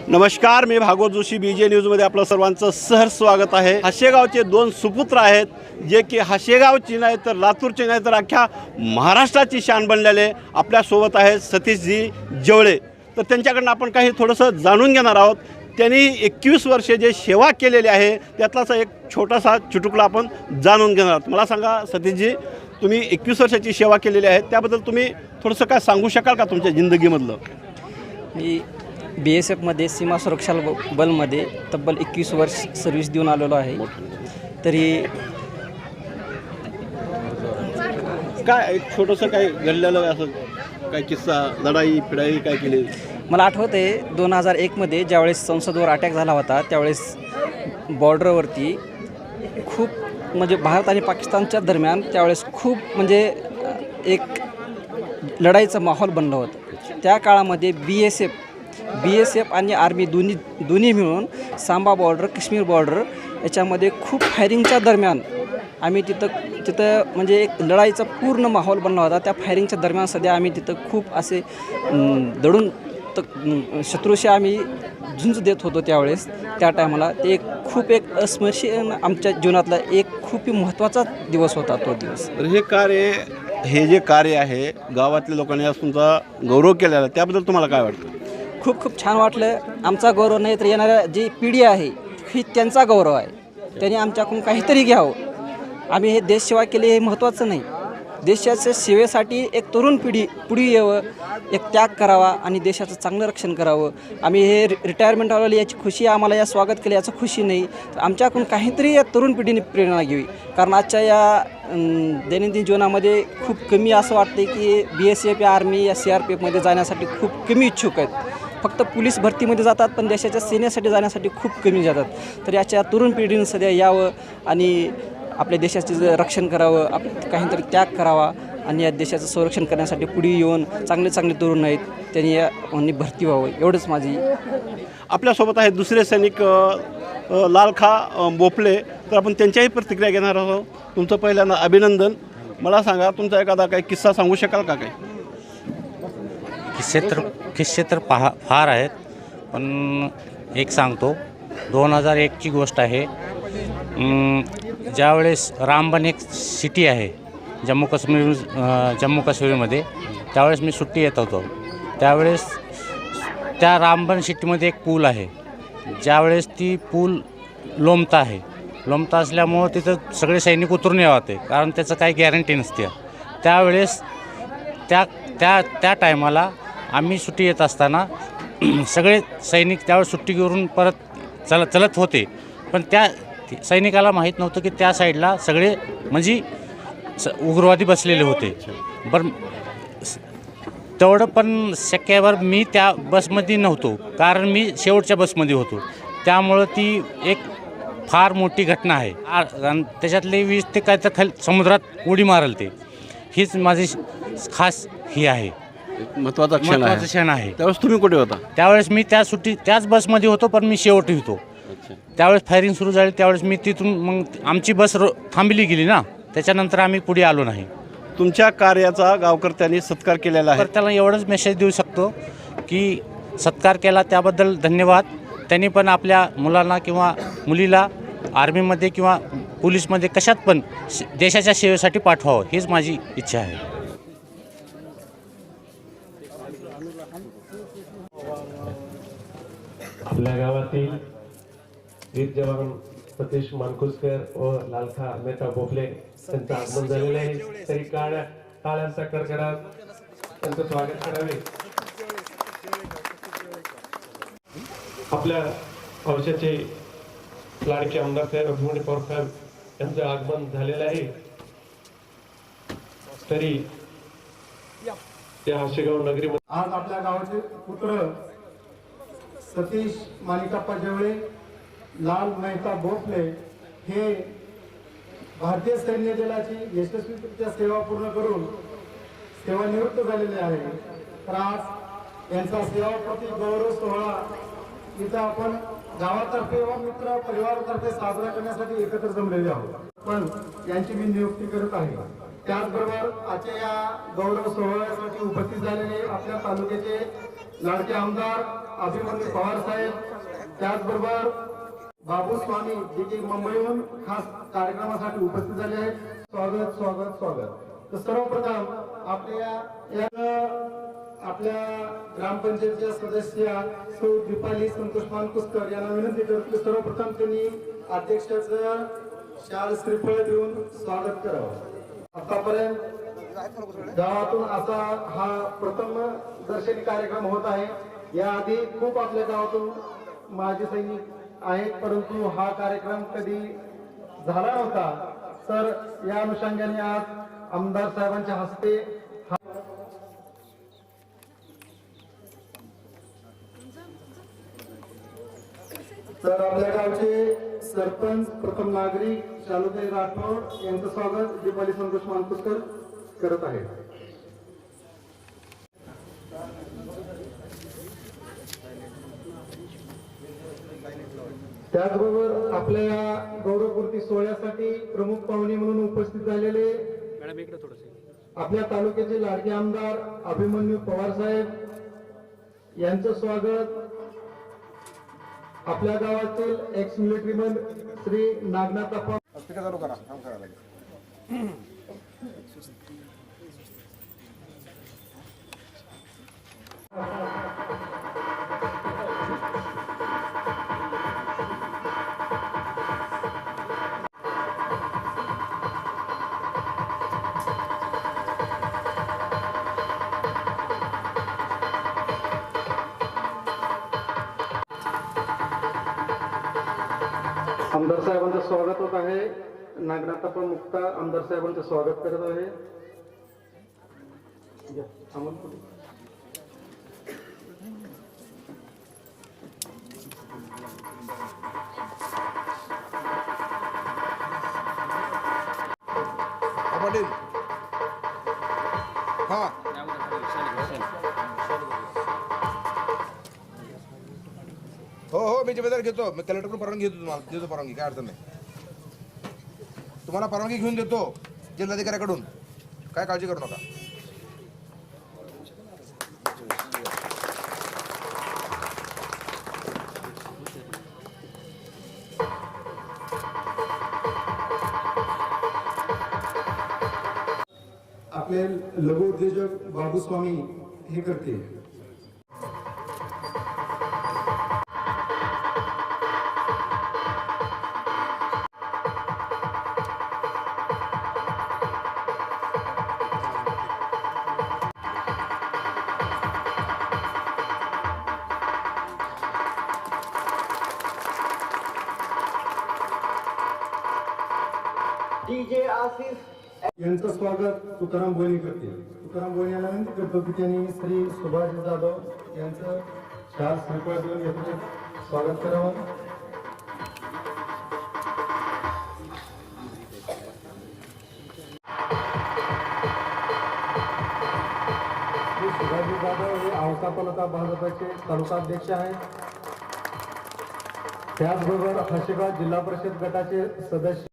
नमस्कार, मी भागवत जोशी BJ न्यूजमध्ये आपलं सर्वांचं सहर्ष स्वागत आहे। हाशेगावचे दोन सुपुत्र आहेत जे की हाशेगावची नाही तर लातूरचे नाही तर अख्ख्या महाराष्ट्राची शान बनलेले आपल्यासोबत आहेत सतीशजी जवळे। तर त्यांच्याकडून आपण काही थोडंसं जाणून घेणार आहोत। त्यांनी 21 वर्षे जे सेवा केलेली आहे त्यातलाच एक छोटासा चुटुकला आपण जाणून घेणार आहोत। मला सांगा सतीशजी, तुम्ही 21 वर्षाची सेवा केलेली आहे त्याबद्दल तुम्ही थोडंसं काय सांगू शकाल का तुमच्या जिंदगीमधलं? मी BSFमध्ये सीमा सुरक्षा बलमध्ये तब्बल 21 वर्ष सर्व्हिस देऊन आलेलो आहे। तरी काय एक छोटंसं काय घडलेलं असं काय किस्सा, लढाई फिडाई काय केली? मला आठवते 2001मध्ये ज्यावेळेस संसदवर अटॅक झाला होता त्यावेळेस बॉर्डरवरती खूप म्हणजे भारत आणि पाकिस्तानच्या दरम्यान त्यावेळेस खूप म्हणजे एक लढाईचं माहोल बनलं होतं। त्या काळामध्ये BSF आणि आर्मी दोन्ही मिळून सांबा बॉर्डर, काश्मीर बॉर्डर याच्यामध्ये खूप फायरिंगच्या दरम्यान आम्ही तिथं म्हणजे एक लढाईचा पूर्ण माहोल बनला होता। त्या फायरिंगच्या दरम्यान सध्या आम्ही तिथं खूप असे दडून शत्रूशी आम्ही झुंज देत होतो त्यावेळेस। त्या टायमाला ते खूप एक अस्मरणीय आमच्या जीवनातला एक खूप महत्त्वाचा दिवस होता तो दिवस। हे जे कार्य आहे गावातल्या लोकांनी आज तुमचा गौरव केलेला आहे त्याबद्दल तुम्हाला काय वाटतं? खूप छान वाटलं। आमचा गौरव नाही तर येणाऱ्या जी पिढी आहे ही त्यांचा गौरव आहे। त्यांनी आमच्याकडून काहीतरी घ्यावं। आम्ही हे देशसेवा केली हे महत्त्वाचं नाही, देशाच्या सेवेसाठी एक तरुण पिढी पुढे यावं, एक त्याग करावा आणि देशाचं चांगलं रक्षण करावं। आम्ही हे रिटायरमेंट आलेली याची खुशी आम्हाला या स्वागत केलं याचं खुशी नाही, तर आमच्याकडून काहीतरी या तरुण पिढीने प्रेरणा घ्यावी। कारण आजच्या या दैनंदिन जीवनामध्ये खूप कमी असं वाटते की BSF या आर्मी या CRPFमध्ये जाण्यासाठी खूप कमी इच्छुक आहेत। फक्त पोलीस भरतीमध्ये जातात पण देशाच्या सेनेसाठी जाण्यासाठी खूप कमी जातात। तर याच्या तरुण पिढीने सध्या यावं आणि आपल्या देशाचे रक्षण करावं, काहीतरी त्याग करावा आणि या देशाचं संरक्षण करण्यासाठी पुढे येऊन चांगले तरुण आहेत त्यांनी यांनी भरती व्हावं, एवढंच माझी। आपल्यासोबत आहेत दुसरे सैनिक लालखा बोपले, तर आपण त्यांच्याही प्रतिक्रिया घेणार आहोत। तुमचं पहिल्यांदा अभिनंदन। मला सांगा, तुमचा एखादा काही किस्सा सांगू शकाल का? काही किस्से तर फार आहेत, पण एक सांगतो। 2001ची गोष्ट आहे। ज्यावेळेस रामबन एक सिटी आहे जम्मू काश्मीरमध्ये, त्यावेळेस मी सुट्टी येत होतो। त्यावेळेस त्या रामबन सिटीमध्ये एक पूल आहे। ज्यावेळेस ती पूल लोंबता असल्यामुळं तिथं सगळे सैनिक उतरून यावं, कारण त्याचं काही गॅरंटी नसते। त्यावेळेस त्या टायमाला आम्ही सुट्टी येत असताना सगळे सैनिक त्यावेळेस सुट्टी करून परत चलत होते, पण त्या सैनिकाला माहीत नव्हतं की त्या साईडला सगळे म्हणजे उग्रवादी बसलेले होते। बरं, तेवढं पण शक्यवर मी त्या बसमध्ये नव्हतो, कारण मी शेवटच्या बसमध्ये होतो। त्यामुळं ती एक फार मोठी घटना आहे। त्याच्यातले 20 ते काय तर समुद्रात उडी मारल ते, हीच माझी खास ही आहे, महत्त्वाचा क्षण आहे। त्यावेळेस तुम्ही कुठे होता? त्यावेळेस मी त्याच बसमध्ये होतो, पण मी शेवटी होतो। त्यावेळेस फायरिंग सुरू झाली, त्यावेळेस मी तिथून मग आमची बस थांबली गेली ना, त्याच्यानंतर आम्ही पुढे आलो नाही। तुमच्या कार्याचा गावकर्त्यांनी सत्कार केलेला आहे, तर त्याला एवढंच मेसेज देऊ शकतो की सत्कार केला त्याबद्दल धन्यवाद। त्यांनी पण आपल्या मुलांना किंवा मुलीला आर्मीमध्ये किंवा पोलीसमध्ये कशात पण देशाच्या सेवेसाठी पाठवावं, हीच माझी इच्छा आहे। आपल्या गावातील वीर जवान सतीश मानकुसकर व लालखा मेहता बोपले यांचं आगमन झालेलं आहे। तरी टाळ्यांचा कडकडाट त्यांचं स्वागत करावे। आपल्या औषधाचे लाडके आमदार साहेब अभिमन्यू पवार साहेब यांचं आगमन झालेलं आहे। तरी त्या हाशेगाव नगरीमध्ये आज आपल्या गावाचे पुत्र सतीश माणिकप्पा जवळे, लाल मेहता बोपले हे भारतीय सैन्य दलाची यशस्वीरित्या सेवा पूर्ण करून सेवानिवृत्त झालेले आहे। तर आज यांचा सेवाप्रती गौरव सोहळा इथं आपण गावातर्फे व मित्र परिवारातर्फे साजरा करण्यासाठी एकत्र जमलेले आहोत, पण यांची मी नियुक्ती करत आहे। त्याचबरोबर आजच्या या गौरव सोहळ्यासाठी उपस्थित झालेले आपल्या तालुक्याचे लाडके आमदार अभिमन्यू पवार साहेब, त्याचबरोबर बाबू स्वामी जे की मुंबईहून खास कार्यक्रमासाठी उपस्थित झाले आहेत. स्वागत स्वागत स्वागत. तर सर्वप्रथम आपल्या ग्रामपंचायतच्या सदस्य सौ दीपाली संतोष मानकुसकर यांना विनंती करतो की सर्वप्रथम त्यांनी अध्यक्षाचं शाल श्रीफळ देऊन स्वागत करावं. आतापर्यंत गावातून असा हा प्रथम दर्शनी कार्यक्रम होत आहे. याआधी खूप आपल्या गावातून माजी सैनिक आहेत, परंतु हा कार्यक्रम कधी झाला नव्हता. तर या अनुषंगाने आज आमदार साहेबांच्या हस्ते तर आपल्या गावचे सरपंच प्रथम नागरिक शालुताई राठोड यांचं स्वागत दीपाली संतोष मानकुसकर करत आहेत. त्याचबरोबर आपल्या या गौरवपूर्ती सोहळ्यासाठी प्रमुख पाहुणे म्हणून उपस्थित झालेले आपल्या तालुक्याचे लाडके आमदार अभिमन्यू पवार साहेब यांचं स्वागत. आपल्या गावातील एक्स मिलिटरीमन श्री नागनाथ अप्पा आमदार साहेबांचं स्वागत होत आहे. नागनाथप्पा मुक्ता आमदार साहेबांचं स्वागत करत आहे. पाटील हा हो मी जिम्मेदार घेतो. मी कलेक्टरकडून परवानगी घेतो. तुम्हाला देतो परवानगी, काय अडचण नाही. तुम्हाला परवानगी घेऊन देतो जिल्हाधिकाऱ्याकडून, काय काळजी करू नका. आपले लघु उद्योजक बाबू स्वामी हे करतील. यांचं स्वागत तुकाराम बोनी करतील. तुकाराम बोनी यांना विनंती करतो की त्यांनी श्री सुभाष जाधव यांचं शाल श्रीफळ देऊन याचं स्वागत करावं. श्री सुभाष जाधव हे औसा तालुका भाजपचे तालुकाध्यक्ष आहेत. त्याचबरोबर हशेगाव जिल्हा परिषद गटाचे सदस्य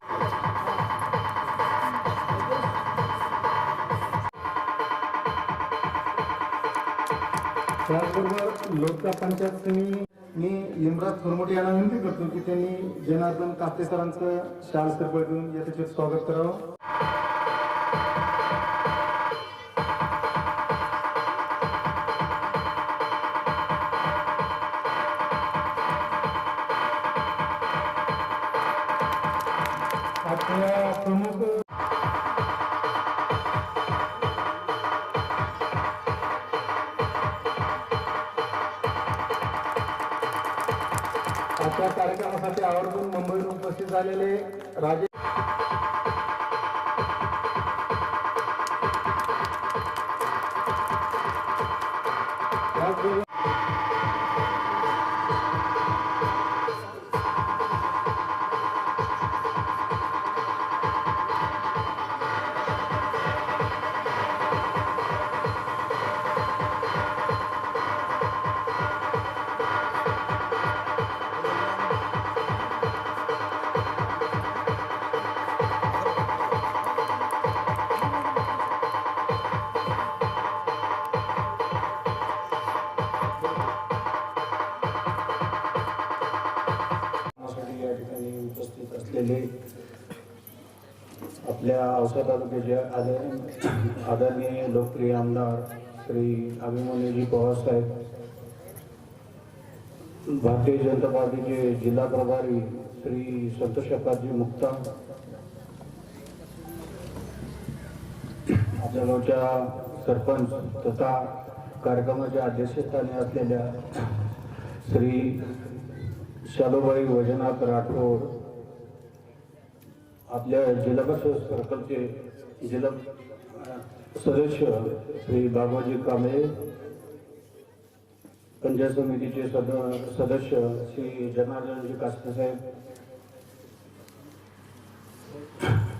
त्याचबरोबर लोकता पंचायत समिती मी लिमराज फुरमोटे यांना विनंती करतो की त्यांनी जनार्दन कापते सरांचं शाल श्रीफळ देऊन याचं स्वागत करावं. आपल्या प्रमुख आजच्या कार्यक्रमासाठी आवर्जून मुंबईतून उपस्थित झालेले राजे आपल्या औसा तालुक्याचे आदरणीय लोकप्रिय आमदार श्री अभिमन्यूजी पवारसाहेब, भारतीय जनता पार्टीचे जिल्हा प्रभारी श्री संतोष अप्पाजी मुक्ता, आपल्या गावच्या सरपंच तथा कार्यक्रमाच्या अध्यक्षस्थानी असलेल्या श्री शालूबाई वैजनाथ राठोड, आपल्या जिल्हा परिषद सर्कलचे जिल्हा सदस्य श्री बाबाजी कांबळे, पंचायत समितीचे सदस्य श्री जनार्दनजी कासने साहेब,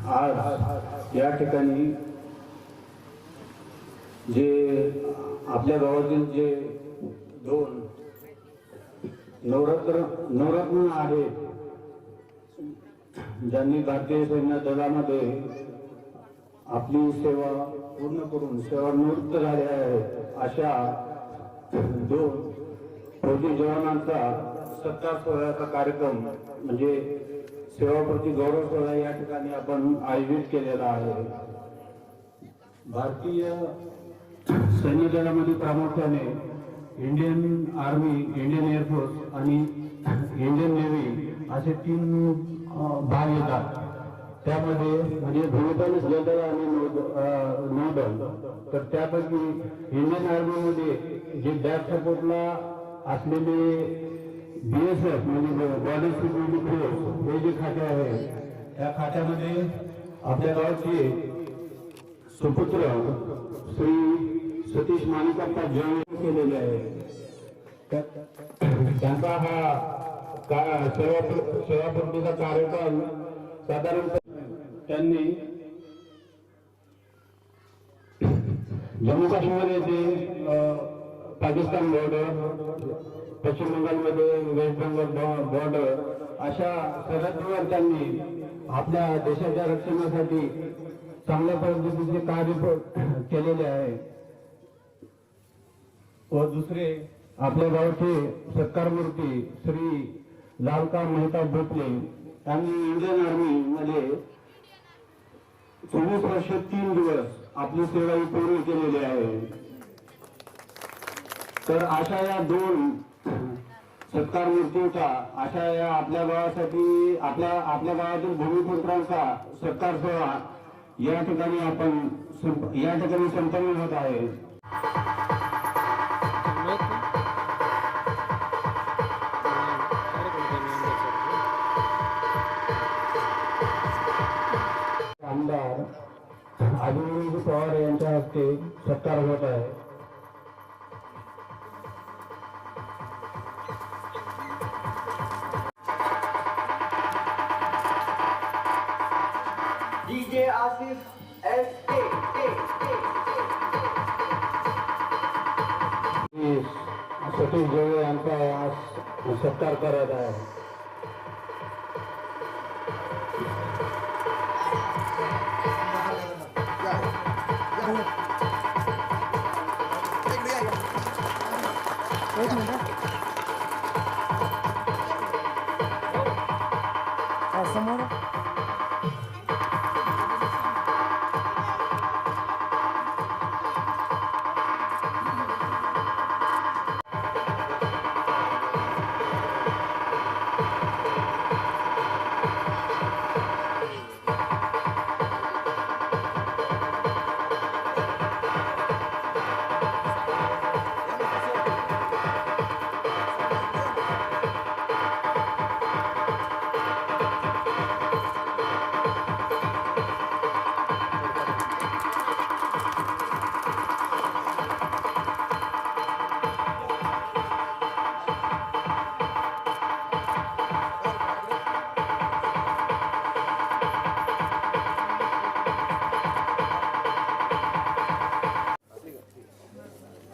आज या ठिकाणी जे आपल्या गावातील जे दोन नवरत्न आहेत, ज्यांनी भारतीय सैन्य दलामध्ये आपली सेवा पूर्ण करून सेवानिवृत्त झाले आहेत, अशा दोन फौजी जवानांचा सत्कार सोहळ्याचा कार्यक्रम म्हणजे सेवाप्रती गौरव सोहळा या ठिकाणी आपण आयोजित केलेला आहे. भारतीय सैन्य दलामध्ये प्रामुख्याने इंडियन आर्मी, इंडियन एअरफोर्स आणि इंडियन नेव्ही असे 3 भाग येतात. त्यामध्ये म्हणजे भूमिदल, जलदल आणि नौदल. तर त्यापैकी इंडियन आर्मीमध्ये जे बॅक सपोर्टला असलेले BSF म्हणजे बॉर्डर सिक्युरिटी फोर्स हे जे खाते आहे, त्या खात्यामध्ये आपल्या गावाचे सुपुत्र श्री सतीश माणिकप्पा जॉईन केलेले आहे. त्यांचा हा सेवापूर्तीचा कार्यकाल साधारणतः त्यांनी जम्मू काश्मीर येथे पाकिस्तान बॉर्डर, पश्चिम बंगालमध्ये वेस्ट बेंगॉल बॉर्डर अशा सरहद्दीवर त्यांनी आपल्या देशाच्या रक्षणासाठी चांगल्या पद्धतीचे कार्य केलेले आहे. व दुसरे आपल्या गावचे सत्कारमूर्ती श्री लालका मेहताब भोसले यांनी इंडियन आर्मी मध्ये 24 वर्ष 3 दिवस आपली सेवा पूर्ण केलेली आहे. तर अशा या 2 सत्कार मूर्तींचा, अशा या आपल्या गावासाठी आपल्या गावातील भूमिपुत्रांचा सत्कार सोहळा या ठिकाणी संपन्न होत आहे. आमदार अभिमन्यूजी पवार यांच्या हस्ते सत्कार होत आहे. DJ Asif SK सतीश जोळे यांचा आज सत्कार करत आहे.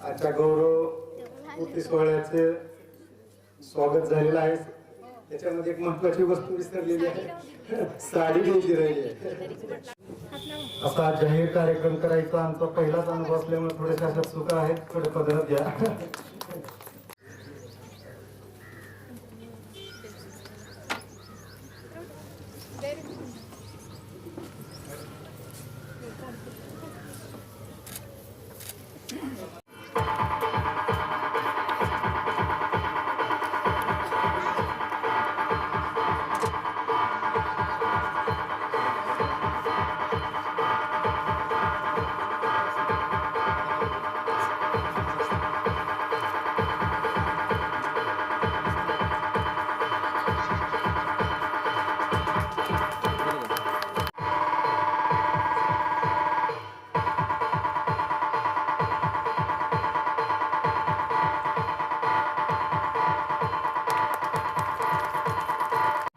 आजच्या गौरव पूर्ती सोहळ्याचे स्वागत झालेलं आहे. त्याच्यामध्ये एक महत्वाची वस्तू विसरलेली आहे, साडी द्यायची राहिली आहे. असा जाहीर कार्यक्रम करायचा आमचा पहिलाच अनुभव असल्यामुळे थोडेसे अशा चुका आहेत, थोडे पदरात घ्या.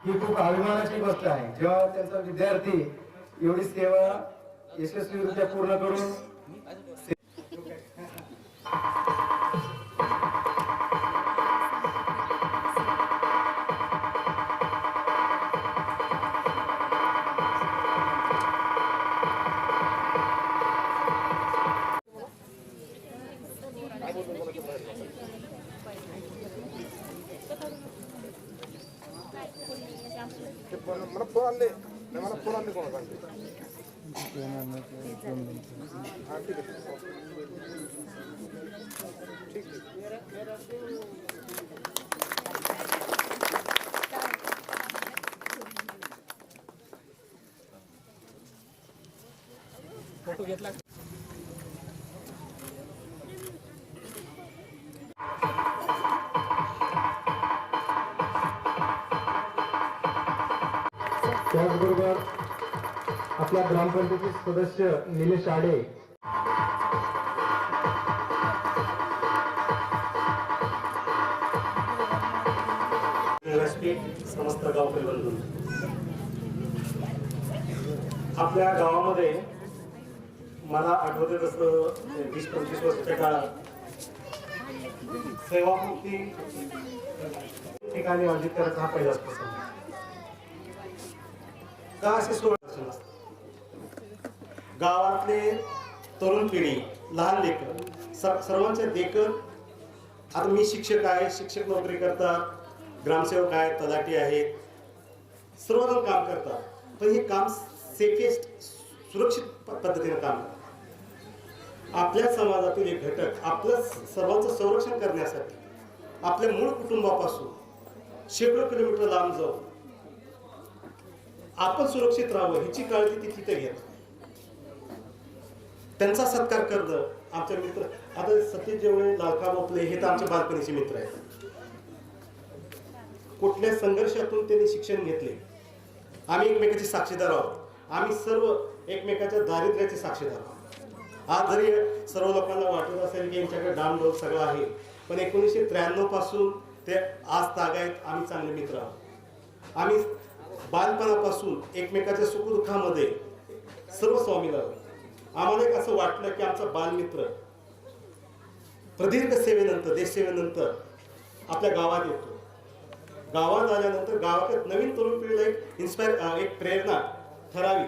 ही खूप अभिमानाची गोष्ट आहे जेव्हा त्यांचा विद्यार्थी एवढी सेवा यशस्वीरित्या पूर्ण करून मला फोन आणले नाही, मला फोन आणले कोणा सांगते हा, ठीक आहे. ठीक आहे. त्याचबरोबर आपल्या ग्रामपंचायतीचे सदस्य निलेश आडे व्यासपीठ समस्त गावकरी बंधू, आपल्या गावामध्ये मला आठवते तसं 20-25 वर्षाच्या काळात सेवामुक्ती ठिकाणी आयोजित करायचा हा पहिलाच प्रसंग. का असे सोहळे गावातले तरुण पिढी, लहान लेकर सर्वांच्या देखत, आता मी शिक्षक आहे, शिक्षक नोकरी करतात, ग्रामसेवक आहेत, तलाठी आहेत, सर्वजण काम करतात, पण हे काम सेफेस्ट सुरक्षित पद्धतीने काम करतात. आपल्या समाजातील एक घटक आपलं सर्वांचं संरक्षण करण्यासाठी आपल्या मूळ कुटुंबापासून शेकडो किलोमीटर लांब जाऊन आपण सुरक्षित राहावं ह्याची काळजी ती तिथे घेतात. त्यांचा सत्कार करणं. आमचे मित्र आता सतीश जेवळे, लालखा बोपले हे तर आमच्या बालपणीचे मित्र आहेत. कुठल्या संघर्षातून त्यांनी शिक्षण घेतले. आम्ही एकमेकाचे साक्षीदार आहोत. आम्ही सर्व एकमेकाच्या दारिद्र्याचे साक्षीदार आहोत. आज जरी सर्व लोकांना वाटत असेल की यांच्याकडे डामडोल सगळं आहे, पण 1993 पासून ते आज तागायत आम्ही चांगले मित्र आहोत. आम्ही बालपणापासून एकमेकाच्या सुखदुःखामध्ये सर्व सामील आहोत. आम्हाला एक असं वाटलं की आमचा बालमित्र प्रदीर्घ सेवेनंतर, देशसेवेनंतर आपल्या गावात येतो. गावात आल्यानंतर गावात नवीन तरुण पिढीला एक प्रेरणा ठरावी.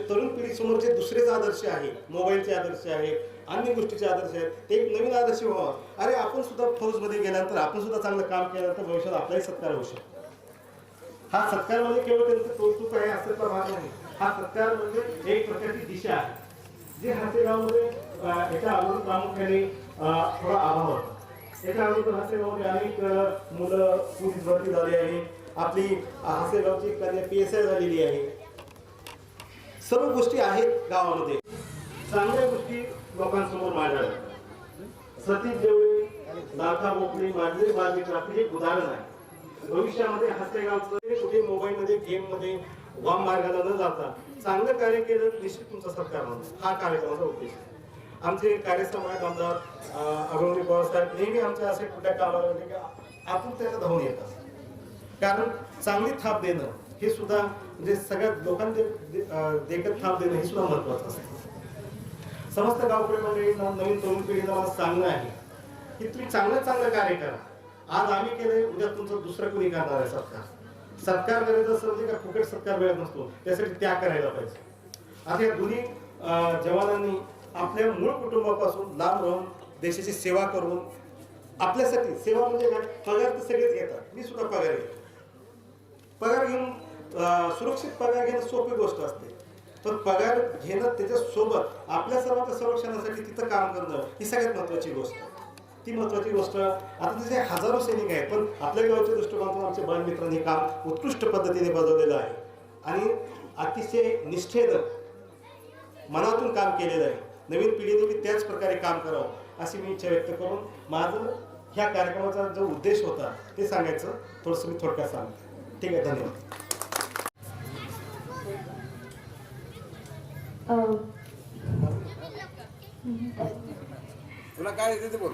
तरुण पिढीसमोरचे दुसरेच आदर्श आहे, मोबाईलचे आदर्श आहे, अन्य गोष्टीचे आदर्श आहेत, ते एक नवीन आदर्श व्हावा. अरे आपण सुद्धा फौजमध्ये गेल्यानंतर, आपण सुद्धा चांगलं काम केल्यानंतर भविष्यात आपलाही सत्कार होऊ शकतो. हा सत्कार म्हणजे केवळ त्यांचं कौतुक आहे असं तर भाग नाही. हा सत्कार म्हणजे एक प्रकारची दिशा आहे, जी हासेगावमध्ये याच्या अगोदर प्रामुख्याने थोडा अभाव होता. याच्या अगोदर हासेगावमध्ये अनेक मुलं पोलीस भरती झाली आहे. आपली हासेगावची कन्या PSI झालेली आहे. सर्व गोष्टी आहेत गावामध्ये, चांगल्या गोष्टी लोकांसमोर मांडल्या. सतीश जेवळे, लालखा बोपले, माझे बालमित्र आपले एक उदाहरण आहे. भविष्यामध्ये हासेगावचं कुठे मोबाईलमध्ये, गेममध्ये वाम मार्गाला न जाता चांगलं कार्य केलं निश्चित तुमचा सत्कार होतो. हा कार्यक्रमाचा उद्देश आहे. आमचे कार्यसम्राट आमदार अगोदर पवार साहेब नेहमी आमच्या असे कुठल्या कामाला की आपण त्याला धावून येतात. कारण चांगली थाप देणं हे सुद्धा म्हणजे सगळ्या लोकांचे देखत थाप देणं हे सुद्धा महत्वाचं असतं. समस्त गावकरी मंडळींना, नवीन तरुण पिढीला मला सांगणं आहे की तुम्ही चांगलं कार्य करा. आज आम्ही केलंय, उद्या तुमचं दुसरं कोणी करणार आहे. सत्कार करायचा असं म्हणजे का फुकट सत्कार मिळत नसतो, त्यासाठी त्याग करायला पाहिजे. आता या दोन्ही जवानांनी आपल्या मूळ कुटुंबापासून लांब राहून देशाची सेवा करून आपल्यासाठी, सेवा म्हणजे काय, पगार तर सगळेच घेतात, मी सुद्धा पगार घेतो. पगार घेऊन सुरक्षित पगार घेणं सोपी गोष्ट असते, पण पगार घेणं त्याच्यासोबत आपल्या सर्वांच्या संरक्षणासाठी तिथं काम करणं ही सगळ्यात महत्त्वाची गोष्ट आहे. ती महत्त्वाची गोष्ट. आता तिथे हजारो सैनिक आहेत, पण आपल्या गावच्या दृष्टिकोनातून आमच्या बालमित्रांनी काम उत्कृष्ट पद्धतीने बजावलेलं आहे आणि अतिशय निष्ठेनं मनातून काम केलेलं आहे. नवीन पिढीने त्याच प्रकारे काम करावं अशी मी इच्छा व्यक्त करून माझं ह्या कार्यक्रमाचा जो उद्देश होता ते सांगायचं थोडंसं मी थोडक्यात सांगतो. ठीक आहे, धन्यवाद. तुला काय येते ते बोल.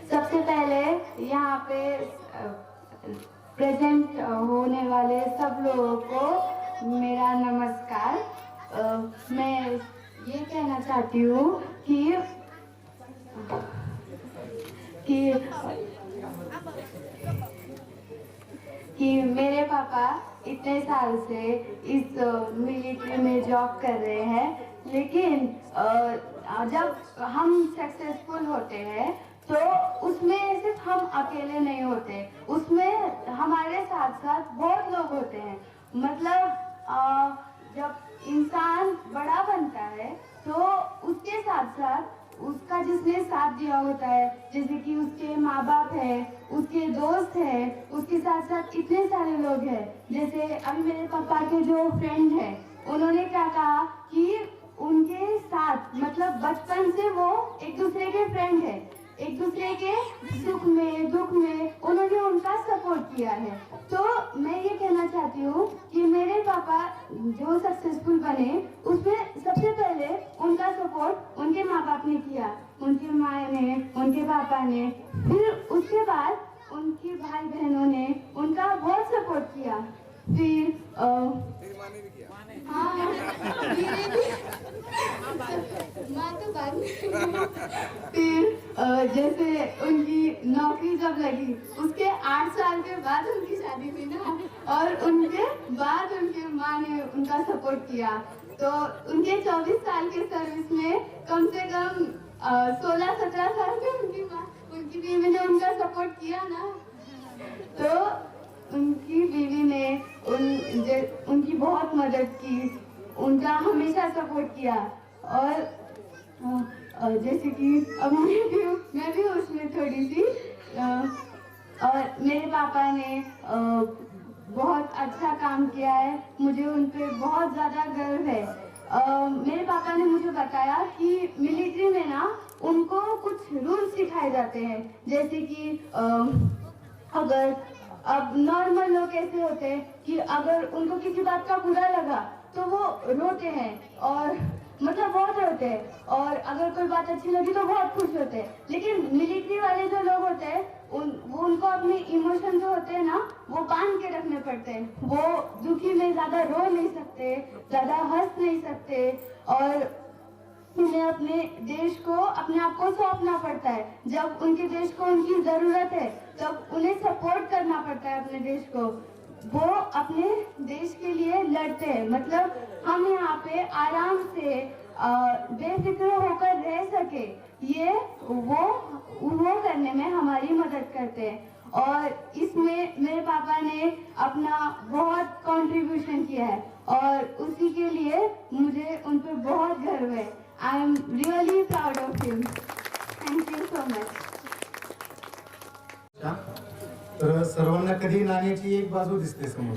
सबसे पहले यहाँ पे प्रेजेंट होने वाले सब लोगों को मेरा नमस्कार। मैं ये कहना चाहती हूँ कि मेरे पापा इतने साल से इस मिलिट्री में जॉब कर रहे हैं, लेकिन जब हम सक्सेसफुल होते हैं तो उसमें सिर्फ हम अकेले नहीं होते, उसमें हमारे साथ साथ बहुत लोग होते हैं। मतलब जब इंसान बड़ा बनता है तो उसके साथ साथ उसका जिसने साथ दिया होता है, जैसे कि उसके माँ बाप है, उसके दोस्त है, उसके साथ साथ इतने सारे लोग हैं। जैसे अभी मेरे पापा के जो फ्रेंड है, उन्होंने क्या कहा कि उनके साथ मतलब बचपन से वो एक दूसरे के फ्रेंड है, एक दूसरे के सुख में दुख में उन्होंने उनका सपोर्ट किया है। तो मैं ये कहना चाहती हूँ कि मेरे पापा जो सक्सेसफुल बने उसमें सबसे पहले उनका सपोर्ट उनके माँ बाप ने किया, उनकी माँ ने, उनके पापा ने, फिर उसके बाद उनकी भाई बहनों ने उनका बहुत सपोर्ट किया। फिर हाँ माँ तो बाद में फिर जैसे उनकी नौकरी जब लगी उसके 8 साल के बाद उनकी शादी हुई ना, और उनके बाद उनकी माँ ने उनका सपोर्ट किया। तो उनके 24 साल के सर्विस में कम से कम 16-17 साल के उनकी बीवी ने उनका सपोर्ट किया ना। तो उनकी बीवी ने उनकी बहुत मदद की, उनका हमेशा सपोर्ट किया। और जैसे कि अब मैं भी उसमें थोड़ी सी और मेरे पापा ने बहुत अच्छा काम किया है, मुझे उन पे बहुत ज़्यादा गर्व है। मेरे पापा ने मुझे बताया कि मिलिट्री में ना उनको कुछ रूल सिखाए जाते हैं, जैसे कि अगर अब नॉर्मल लोग ऐसे होते हैं कि अगर उनको किसी बात का बुरा लगा तो वो रोते हैं, और मतलब बहुत रोते हैं, और अगर कोई बात अच्छी लगी तो बहुत खुश होते हैं। लेकिन मिलिट्री वाले जो लोग होते हैं वो उनको अपने इमोशन जो होते हैं ना वो बांध के रखने पड़ते हैं। वो दुखी में ज्यादा रो नहीं सकते, ज्यादा हंस नहीं सकते, और उन्हें अपने देश को अपने आप को सौंपना पड़ता है। जब उनके देश को उनकी जरूरत है तब उन्हें सपोर्ट करना पड़ता है अपने देश को। वो अपने देश के लिए लड़ते हैं। मतलब हम यहाँ पे आराम से बेफिक्र होकर रह सके, ये वो करने में हमारी मदद करते हैं। और इसमें मेरे पापा ने अपना बहुत कंट्रीब्यूशन किया है, और उसी के लिए मुझे उन पर बहुत गर्व है। I am really proud of him. Thank you so much. तर सर्वांना कधी नाण्याची एक बाजू दिसते समोर,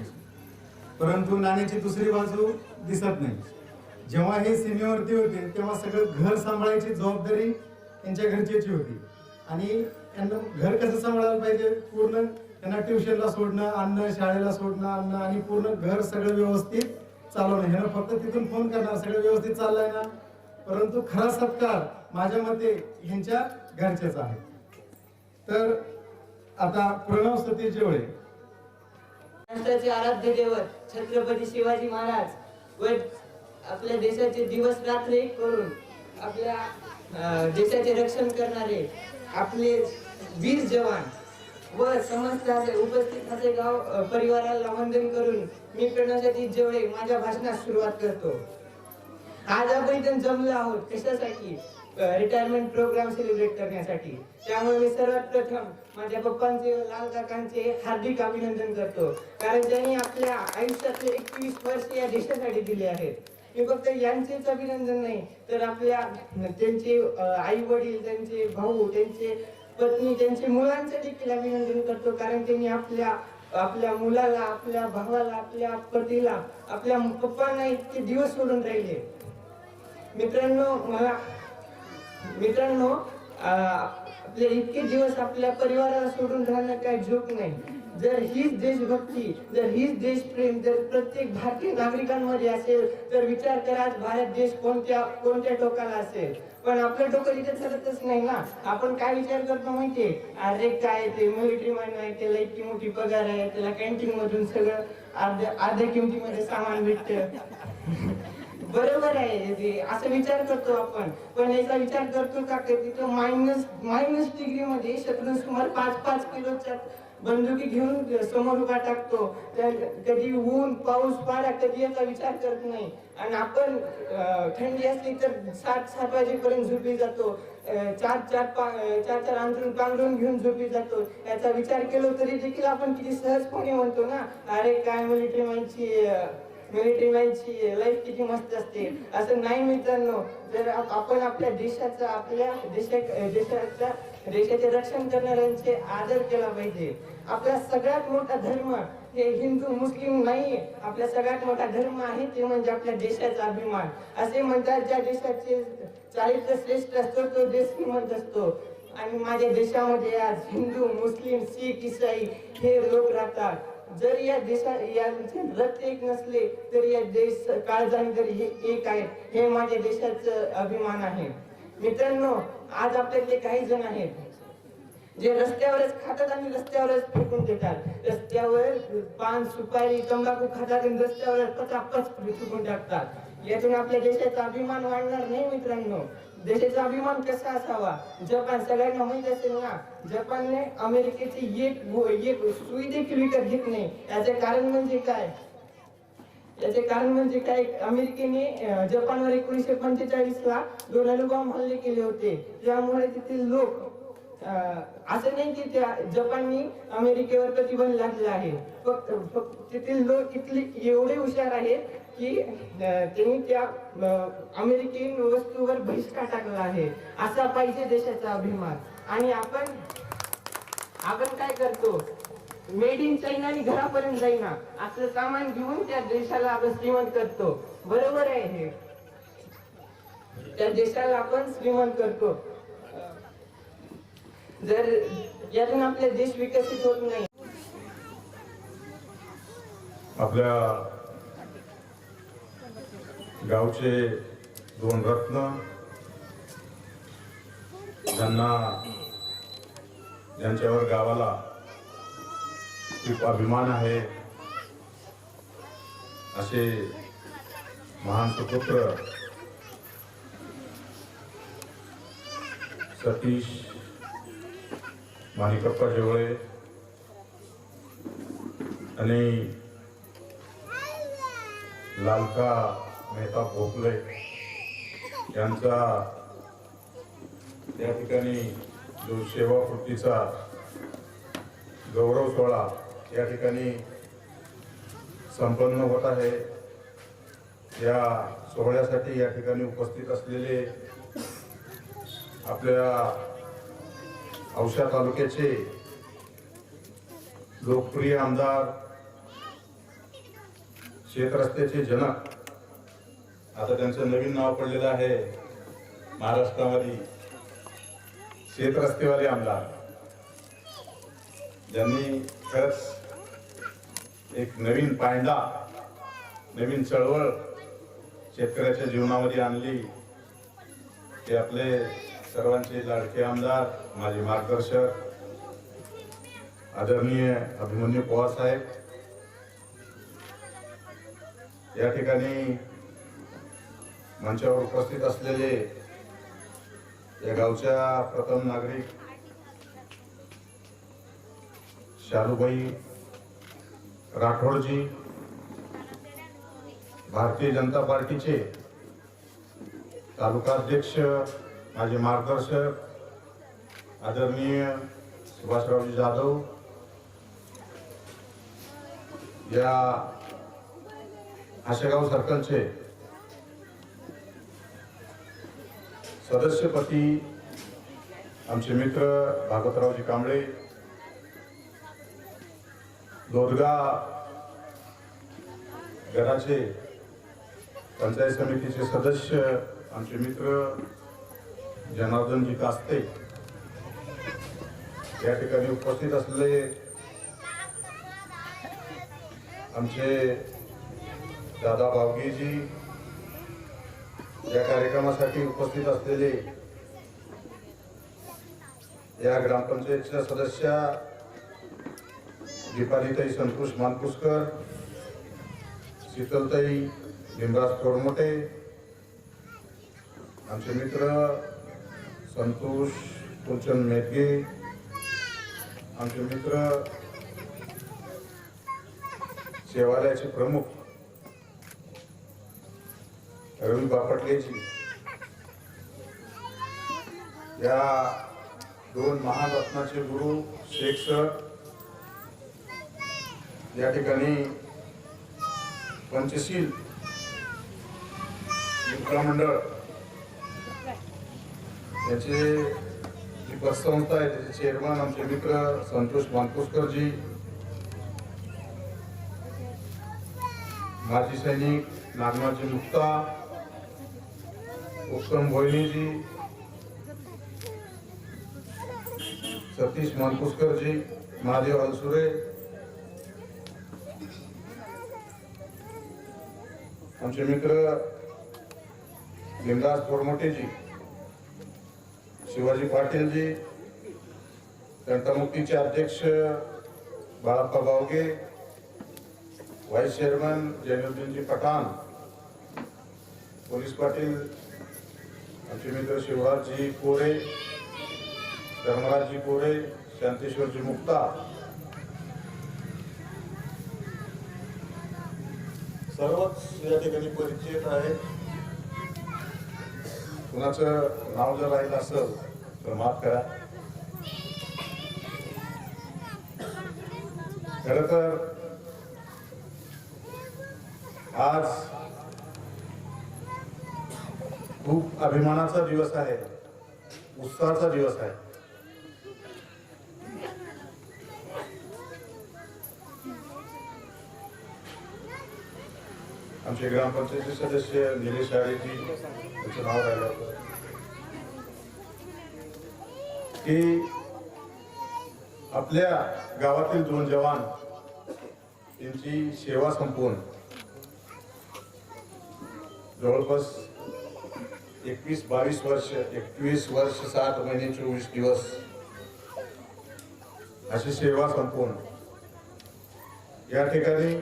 परंतु नाण्याची दुसरी बाजू दिसत नाही। जेव्हा हे सीमेवरती होते तेव्हा सगळं घर सांभाळायची जबाबदारी त्यांच्या घरच्याची होती, आणि त्यांना घर कसं सांभाळायला पाहिजे, पूर्ण त्यांना ट्युशनला सोडणं, आणणं, शाळेला सोडणं, आणणं, आणि पूर्ण घर सगळं व्यवस्थित चालवणं। ह्यानं फक्त तिथून फोन करणार सगळं व्यवस्थित चाललंय ना, परंतु खरा सत्कार माझ्या मते ह्यांच्या घरच्याचा आहे। तर आता प्रणव सतीश जेवळे, महाराष्ट्राचे आराध्य दैवत छत्रपती शिवाजी महाराज व आपल्या देशाचे दिवस रात्र एक करून आपल्या देशाचे रक्षण करणारे आपले वीर जवान व समस्त उपस्थित असे गाव परिवाराला वंदन करून मी प्रणव सतीश जेवळे माझ्या भाषणास सुरुवात करतो। आज आपण इथे जमलो आहोत कशासाठी? रिटायरमेंट प्रोग्राम सेलिब्रेट करण्यासाठी। त्यामुळे मी सर्वात प्रथम माझ्या पप्पांचे लाल काकांचे हार्दिक अभिनंदन करतो, कारण त्यांनी आपल्या आयुष्यातले 21 वर्ष या देशासाठी दिले आहेत। मी फक्त यांचेच अभिनंदन नाही तर आपल्या त्यांचे आई वडील, त्यांचे भाऊ, त्यांचे पत्नी, त्यांच्या मुलांचे देखील अभिनंदन करतो, कारण त्यांनी आपल्या मुलाला, आपल्या भावाला, आपल्या पतीला, आपल्या पप्पांना इतके दिवस सोडून राहिले। मित्रांनो आपले इतके दिवस आपल्या परिवाराला सोडून राहणं काय जोक नाही। जर हीच देशभक्ती, जर हीच देशप्रेम जर प्रत्येक भारतीय नागरिकांमध्ये असेल तर विचार करा आज भारत देश कोणत्या टोकाला असेल. पण आपलं डोकं इथे चालतच नाही ना. आपण काय विचार करतो माहितीये, अरे काय ते मिलिटरी मॅन आहे, त्याला इतकी मोठी पगार आहे, त्याला कॅन्टीन मधून सगळं अर्ध्या किमतीमध्ये सामान भेटतं. बरोबर आहे ते, असं विचार करतो आपण. पण याचा विचार करतो का तिथं मायनस डिग्री मध्ये शत्रू सुमार 5-5 किलोच्या बंदुकी घेऊन समोर उभा टाकतो. कधी ऊन पाऊस पाडा कधी याचा विचार करत नाही. आणि आपण थंडी असली तर 7 वाजेपर्यंत झोपी जातो, 4 अंतरून पांघरून घेऊन झोपी जातो. याचा विचार केला तरी देखील आपण किती सहजपणे म्हणतो ना, अरे काय मिलिटरी मॅनची लाईफ किती मस्त असते. असं नाही मित्रांनो. जर आपण आपल्या देशाचे रक्षण करणाऱ्यांचे आदर केला पाहिजे. आपला सगळ्यात मोठा धर्म हे हिंदू मुस्लिम नाही, आपला सगळ्यात मोठा धर्म आहे ते म्हणजे आपल्या देशाचा अभिमान. असे म्हणतात ज्या देशाचे चारित्र्य श्रेष्ठ असतो तो देश श्रीमंत असतो. आणि माझ्या देशामध्ये आज हिंदू मुस्लिम शीख ईसाई हे लोक राहतात. जर या यांचे रक्त एक नसले तरी या देश काळजाने जरी हे एक आहेत, हे माझ्या देशाचं अभिमान आहे. मित्रांनो, आज आपल्याकडे काही जण आहेत जे रस्त्यावरच खातात आणि रस्त्यावरच फेकून देतात. रस्त्यावर पान सुपारी तंबाखू खातात आणि रस्त्यावर पचापच फेकून टाकतात. यातून आपल्या देशाचा अभिमान वाढणार नाही मित्रांनो. देशाचा अभिमान कसा असावा? जपान सगळ्यांना माहित असेल ना, जपानने अमेरिकेची एक सुई देखील विकत घेत नाही. याचे कारण म्हणजे काय? अमेरिकेने जपानवर 1945 ला 2 अणुबॉम्ब हल्ले केले होते. त्यामुळे तेथील लोक असं नाही की त्या जपाननी अमेरिकेवर प्रतिबंध लादला आहे. फक्त तेथील लोक इथले एवढे हुशार आहेत की त्यांनी त्या अमेरिकन वस्तूवर बहिष्कार टाकला आहे. असा पाहिजे देशाचा अभिमान. आणि आपण काय करतो, मेड इन चायना आणि घरापर्यंत जाईना असं सामान घेऊन त्या देशाला आपण श्रीमंत करतो. बरोबर आहे हे, त्या देशाला आपण श्रीमंत करतो. जर यातून आपला देश विकसित होत नाही. आपल्या गावचे 2 रत्न ज्यांच्यावर गावाला खूप अभिमान आहे असे महान सुपुत्र सतीश माणिकप्पा जेवळे आणि लालका मेहता भोपले यांचा या ठिकाणी जो सेवाकृतीचा गौरव सोहळा या ठिकाणी संपन्न होत आहे. या सोहळ्यासाठी या ठिकाणी उपस्थित असलेले आपल्या औसा तालुक्याचे लोकप्रिय आमदार, शेतरस्त्याचे जनक, आता त्यांचं नवीन नाव पडलेलं आहे महाराष्ट्रामध्ये शेतरस्तेवाले आमदार, ज्यांनी खरंच एक नवीन पायंडा, नवीन चळवळ शेतकऱ्याच्या जीवनामध्ये आणली. ते आपले सर्वांचे लाडके आमदार, माझे मार्गदर्शक आदरणीय अभिमन्यू पवार साहेब, या ठिकाणी मंचावर उपस्थित असलेले या गावच्या प्रथम नागरिक शालूबाई राठोडजी, भारतीय जनता पार्टीचे तालुकाध्यक्ष, माझे मार्गदर्शक आदरणीय सुभाषरावजी जाधव, या हाशेगाव सर्कलचे सदस्यपती आमचे मित्र भागवतरावजी कांबळे, दोदगा गडाचे पंचायत समितीचे सदस्य आमचे मित्र जनार्दनजी कास्ते, या ठिकाणी उपस्थित असलेले आमचे दादा बावगेजी, या कार्यक्रमासाठी उपस्थित असलेले या ग्रामपंचायतच्या सदस्या दीपालीताई संतोष मानकुसकर, शीतलताई लिंबराज थोरमोटे, आमचे मित्र संतोष फुलचंद मेदगे, आमचे मित्र सेवालयाचे प्रमुख रवी बापटलेजी, या दोन महान रत्नाचे गुरु शेख सर, या ठिकाणी पंचशील मित्र मंडळ याचे जी पतसंस्था आहे त्याचे चेअरमन आमचे मित्र संतोष मानकुसकरजी, माजी सैनिक नागनाथजी मुक्ता, उत्तम भोयनीजी, सतीश मानकुसकरजी, महादेव अलसुरे, आमचे मित्र लिंगराज थोरमोटेजी, शिवाजी पाटीलजी, तंटामुक्तीचे अध्यक्ष Balappa Bawge, vice chairman Jainuddinji Pathan, police Patil आमचे मित्र शिवराजजी कोरे, धर्मराजजी कोरे, शांतेश्वरजी मुक्ता, सर्वच या ठिकाणी परिचित आहे. कुणाचं नाव जर राहिलं असेल तर माफ करा. खरं तर आज खूप अभिमानाचा दिवस आहे, उत्साहाचा दिवस आहे. आमचे ग्रामपंचायतीचे सदस्य निलेश आळेजी, त्यांचं नाव राहिलं होतं, की आपल्या गावातील 2 जवान त्यांची सेवा संपवून जवळपास 21 वर्ष 7 महिने 24 दिवस अशी सेवा संपवून या ठिकाणी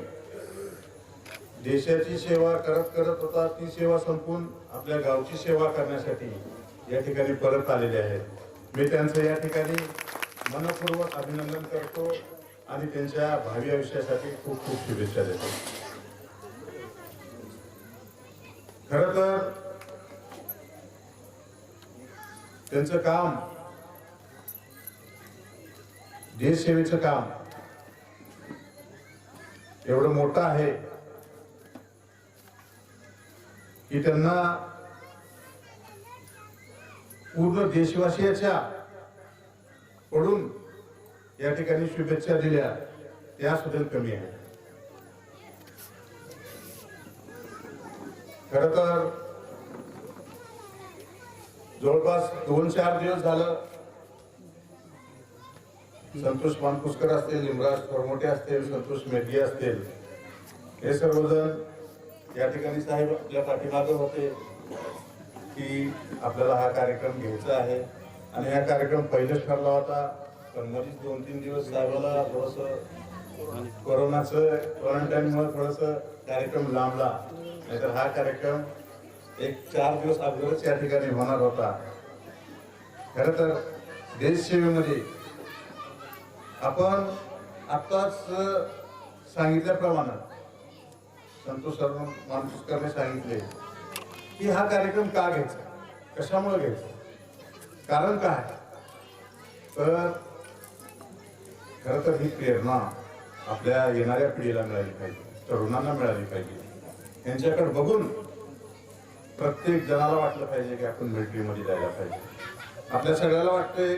देशाची सेवा करत होता. ती सेवा संपून आपल्या गावची सेवा करण्यासाठी या ठिकाणी परत आलेले आहेत. मी त्यांचं या ठिकाणी मनपूर्वक अभिनंदन करतो आणि त्यांच्या भावी आयुष्यासाठी खूप खूप शुभेच्छा देतो. खरं तर त्यांचं काम, देशसेवेचं काम एवढं मोठं आहे की त्यांना पूर्ण देशवासियाच्या कडून या ठिकाणी शुभेच्छा दिल्या त्या सुद्धा कमी आहे. खरं तर जवळपास 2-4 दिवस झालं संतोष मानकुसकर असतील, लिंबराज थोरमोटे असतील, संतोष मेदगे असतील, हे सर्वजण या ठिकाणी साहेब आपल्या पाठीमागे होते की आपल्याला हा कार्यक्रम घ्यायचा आहे. आणि हा कार्यक्रम पहिलेच ठरला होता, पण मध्येच 2-3 दिवस साहेबाला थोडंसं कोरोनाचं क्वारंटाईनमुळे थोडंसं कार्यक्रम लांबला, नाहीतर हा कार्यक्रम 4 दिवस अगोदरच या ठिकाणी होणार होता. खरं तर देशसेवेमध्ये आपण आत्ताच सांगितल्याप्रमाणे संतोष मानकुसकरने सांगितले की हा कार्यक्रम का घ्यायचा, कशामुळे घ्यायचा, कारण काय. तर खरं तर ही प्रेरणा आपल्या येणाऱ्या पिढीला मिळाली पाहिजे, तरुणांना मिळाली पाहिजे. यांच्याकडे बघून प्रत्येक जणाला वाटलं पाहिजे की आपण मिलिटरीमध्ये जायला पाहिजे. आपल्या सगळ्याला वाटतंय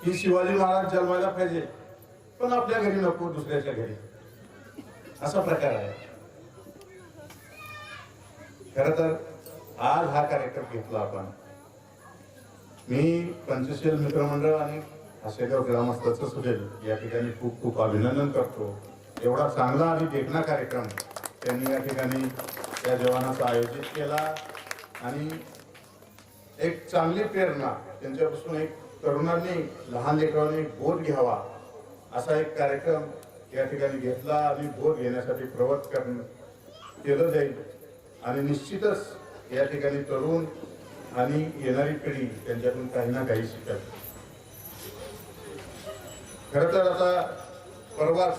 की शिवाजी महाराज जन्मायला पाहिजे, पण आपल्या घरी नको, दुसऱ्याच्या घरी, असा प्रकार आहे. खरं तर आज हा कार्यक्रम घेतला आपण. मी पंचशील मित्रमंडळ आणि हासेगाव ग्रामस्थाचं सुद्धा या ठिकाणी खूप खूप अभिनंदन करतो एवढा चांगला आणि देखणा कार्यक्रम त्यांनी या ठिकाणी त्या जवानाचा आयोजित केला आणि एक चांगली प्रेरणा त्यांच्यापासून एक तरुणांनी लहान लेकरांनी बोध घ्यावा असा एक कार्यक्रम या ठिकाणी घेतला आणि बोध घेण्यासाठी प्रवृत्त केलं जाईल आणि निश्चितच या ठिकाणी तरुण आणि येणारी पिढी त्यांच्यातून काही ना काही शिकेल. खरं तर आता परवाच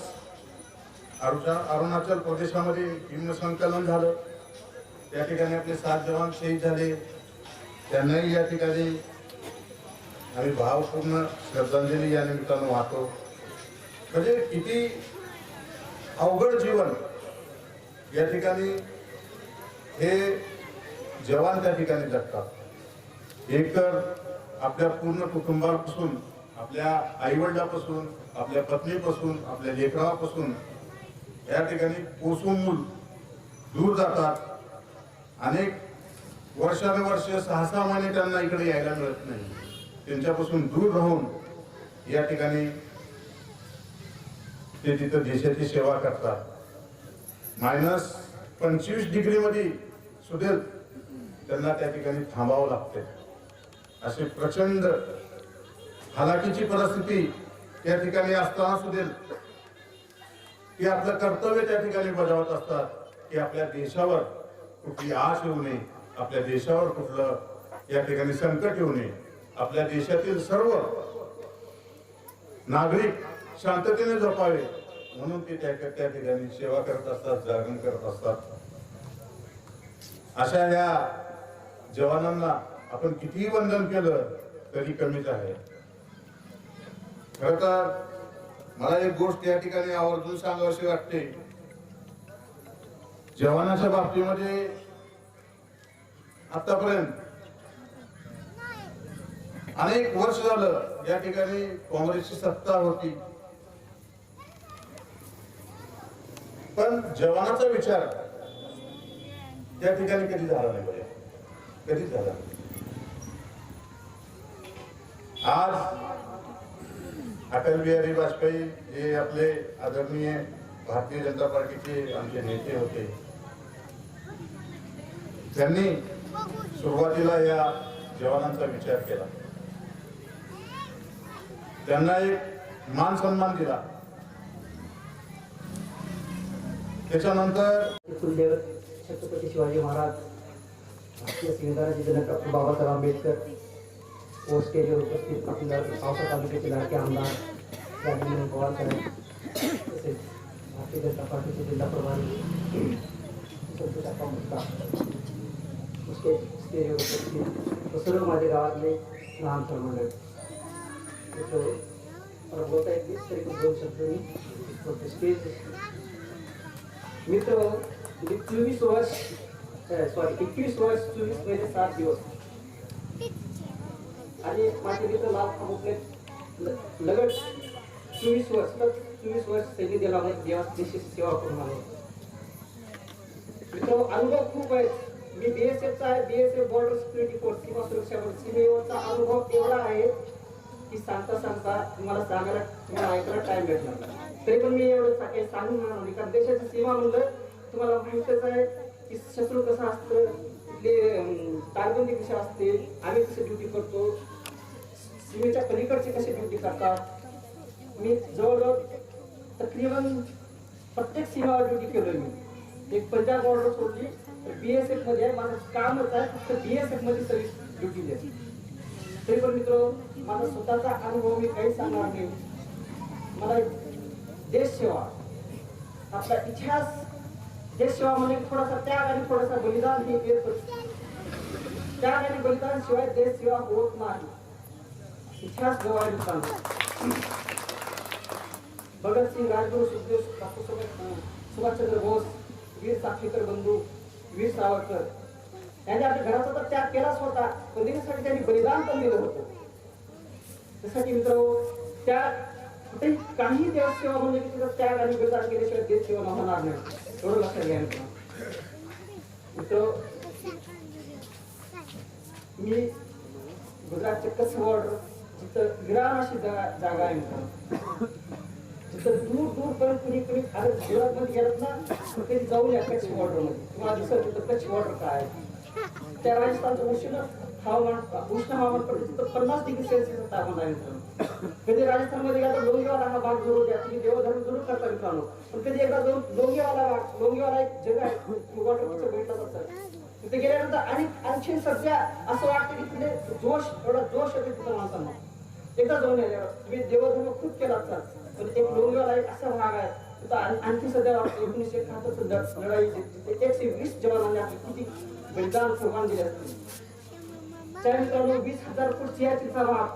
अरुणाचल प्रदेशामध्ये हिमसंकलन झालं. त्या ठिकाणी आपले 7 जवान शहीद झाले. त्यांनाही या ठिकाणी आम्ही भावपूर्ण श्रद्धांजली या निमित्तानं वाहतो. म्हणजे किती अवघड जीवन या ठिकाणी हे जवान त्या ठिकाणी जगतात. एक तर आपल्या पूर्ण कुटुंबापासून, आपल्या आईवडिलापासून, आपल्या पत्नीपासून, आपल्या लेकरापासून या ठिकाणी कोसमूल दूर जातात. अनेक वर्षानुवर्ष 6-6 महिने त्यांना इकडे यायला मिळत नाही. त्यांच्यापासून दूर राहून या ठिकाणी ते तिथं देशाची सेवा करतात. -25 डिग्रीमध्ये सुद्धा त्यांना त्या ठिकाणी थांबावं लागते. अशी प्रचंड हालाकीची परिस्थिती त्या ठिकाणी असताना सुद्धा ते आपलं कर्तव्य त्या ठिकाणी बजावत असतात की आपल्या देशावर कुठली आश येऊ नये, आपल्या देशावर कुठलं या ठिकाणी संकट येऊ नये, आपल्या देशातील सर्व नागरिक शांततेने जपावे म्हणून ते त्या ठिकाणी सेवा करत असतात, जागरण करत असतात. अशा या जवानांना आपण कितीही वंदन केलं तरी कमीच आहे. खरं तर मला एक गोष्ट या ठिकाणी आवर्जून सांगावीशी वाटते. जवानाच्या बाबतीमध्ये आतापर्यंत अनेक वर्ष झालं या ठिकाणी काँग्रेसची सत्ता होती, पण जवानाचा विचार त्या ठिकाणी कधी झाला नाही. बरे कधीच झाला नाही. आज अटल बिहारी वाजपेयी जे आपले आदरणीय भारतीय जनता पार्टीचे आमचे नेते होते, त्यांनी सुरुवातीला या जवानांचा विचार केला. त्यांना एक मान सन्मान दिला. त्याच्यानंतर छत्रपती शिवाजी महाराज, भारतीय संविधानाचे जनक डॉक्टर बाबासाहेब आंबेडकर व स्टेजवर उपस्थित आपल्या पावसा तालुक्याचे लाडके आमदार राजेंद्र पवार साहेब, तसेच भारतीय जनता पार्टीचे जिल्हा प्रभारी संतोष मुक्ता स्टेजवर उपस्थित सर्व माझ्या गावातले लहान मंडळ बोलता येत नाही तरी पण 2 शब्द मी स्टेज मित्र 21 वर्ष 24 महिने 7 दिवस आणि माझे मित्र लाभ अमुकले लगट 24 वर्ष सैन्य दलामध्ये देशाची सेवा करून आलो. मित्र अनुभव खूप आहेत. मी BSFचा आहे. BSF बॉर्डर सिक्युरिटी फोर्स, सीमा सुरक्षा बल, सीमेवरचा अनुभव एवढा आहे की सांगता तुम्हाला सांगायला, तुम्हाला ऐकायला टाइम भेटणार. तरी पण मी एवढं काही सांगून म्हणणार नाही, कारण देशाची सीमा म्हणलं तुम्हाला माहितच आहे की शत्रू कसं असतं, तारबंदी कशी असते, आम्ही कशी ड्युटी करतो, सीमेच्या पलीकडचे कसे ड्युटी करतात. मी जवळजवळ तकरीबन प्रत्येक सीमावर ड्युटी केलोय. मी एक पंजाब बॉर्डर सोडली तर BSF मध्ये माझं कामच आहे फक्त BSF मध्ये सर्व्हिस ड्युटी द्यायची. तरी पण मित्र माझा स्वतःचा अनुभव मी काही सांगणार नाही. मला देश सेवा, आपला इतिहास, देश सेवा म्हणजे थोडासा त्याग आणि थोडासा बलिदान हे येतच. त्याग आणि बलिदान शिवाय देश सेवा होत नाही. इतिहास गवायला सांगतो. भगतसिंग, राजगुरू, सुखदेव, सुभाषचंद्र बोस, वीर साखळीकर बंधू, वीर सावरकर यांनी आपल्या घराचा तर त्याग केलाच होता, पण देशासाठी त्यांनी बलिदान पण दिलं होतं. त्यासाठी मित्र त्या कुठेही काही देश सेवा म्हणजे की तिथं त्याग आणि बलिदान केल्याशिवाय देश सेवा होणार नाही. एवढं लक्षात घ्या मित्र. मी गुजरातचे कच्छ बॉर्डर जिथं विरान अशी जागा आहे मित्र, तर दूर दूरपर्यंत कुणी आता गुजरातमध्ये गेलात ना कधी जाऊन या कच्छ बॉर्डरमध्ये तुम्हाला दिसत होतं कच्छ बॉर्डर काय आहे. त्या राजस्थानचं उष्ण हवामान पडतं तर 50 डिग्री सेल्सिअस तापमान आहे मित्रांनो. कधी राजस्थानमध्ये गेला तर लोंगेवाला हा भाग जरूर द्या, तुम्ही देवधर्म जरूर करता मित्रांनो. पण कधी एकदा जाऊन लोंगेवाला एक जग आहे, वॉटर पिक्चर भेटला असतं. तिथे गेल्यानंतर आणखी सध्या असं वाटतं की तिथे एवढा जोश येतो तिथं माणसांना. एकदा जाऊन या, तुम्ही देवधर्म खूप केला असतात पण एक लोंगेवाला एक असा भाग आहे तिथं आणखी सध्या 1971 लढाई 120 जवानांनी आपली किती बलिदान कुर्बान दिले असतील. त्या मित्रांनो 20,000 फूट सियाचीनचा भाग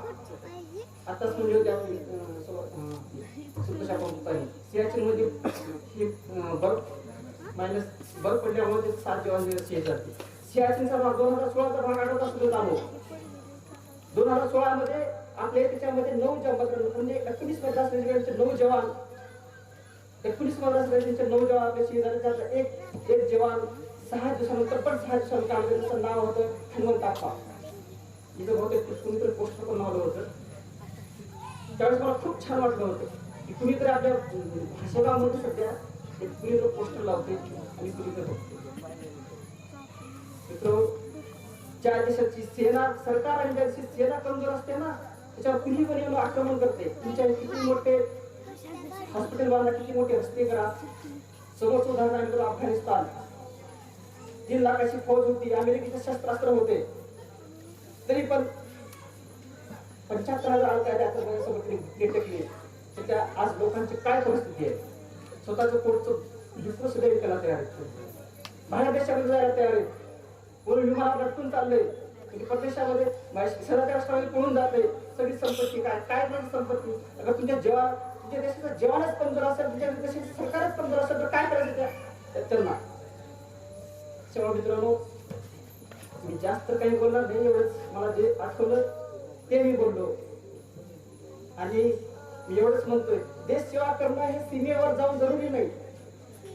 आताच म्हणजे होत्या सियाचीन मध्ये बर्फ पडल्यामुळे 7 जवान शहीद झाले. सियाचीनचा भाग 2016चा भाग आठवत असतो आलो. 2016 मध्ये आपल्या त्याच्यामध्ये 9 जवान म्हणजे 19 मद्रास रेजिमेंटचे 9 जवान 19 मद्रास रेजिमेंटचे 9 जवान आपले शहीद झाले. त्याचा एक जवान 6 दिवसानंतर पण 6 दिवसांनी काम केलं. त्याचं नाव होतं हनुमंत आप्पा. इथं बहुतेक कुणीतरी पोस्टर पण लावलं होतं. त्यावेळेस मला खूप छान वाटलं होतं की कुणीतरी आपल्या भाषेगावमध्ये सध्या एक कुणीतरी पोस्टर लावते आणि कुणीतरी बघते. मित्र, ज्या देशाची सेना सरकार आणि ज्या देशाची सेना कमजोर असते ना त्याच्यावर कुणी पण येऊन आक्रमण करते. तुमच्या किती मोठे हॉस्पिटल बांधा, किती मोठे रस्ते करा. समोरचं उदाहरण आहे मित्र अफगाणिस्तान. 3 लाखाची फौज होती, अमेरिकेचे शस्त्रास्त्र होते, तरी पण 75,000 टेकले. त्या आज लोकांची काय परिस्थिती आहे. स्वतःचं पोटचं दुसरं सुद्धा विकायला तयार आहेत, बाहेर देशामध्ये जायला तयार आहेत. कोणी विमानावर लटकून चाललंय, परदेशामध्ये शहराच्या राष्ट्रामध्ये पळून जाते. सगळी संपत्ती काय म्हणजे संपत्ती. अगर तुमच्या देशाचं जवानच कमजोर असेल, तुमच्या देशाचं सरकारच कमजोर असेल तर काय करायचं त्यांना. तेव्हा मित्रांनो मी जास्त काही बोलणार नाही, एवढंच मला जे आठवलं ते मी बोललो. आणि मी एवढंच म्हणतोय, देश सेवा करणं हे सीमेवर जाऊन जरुरी नाही.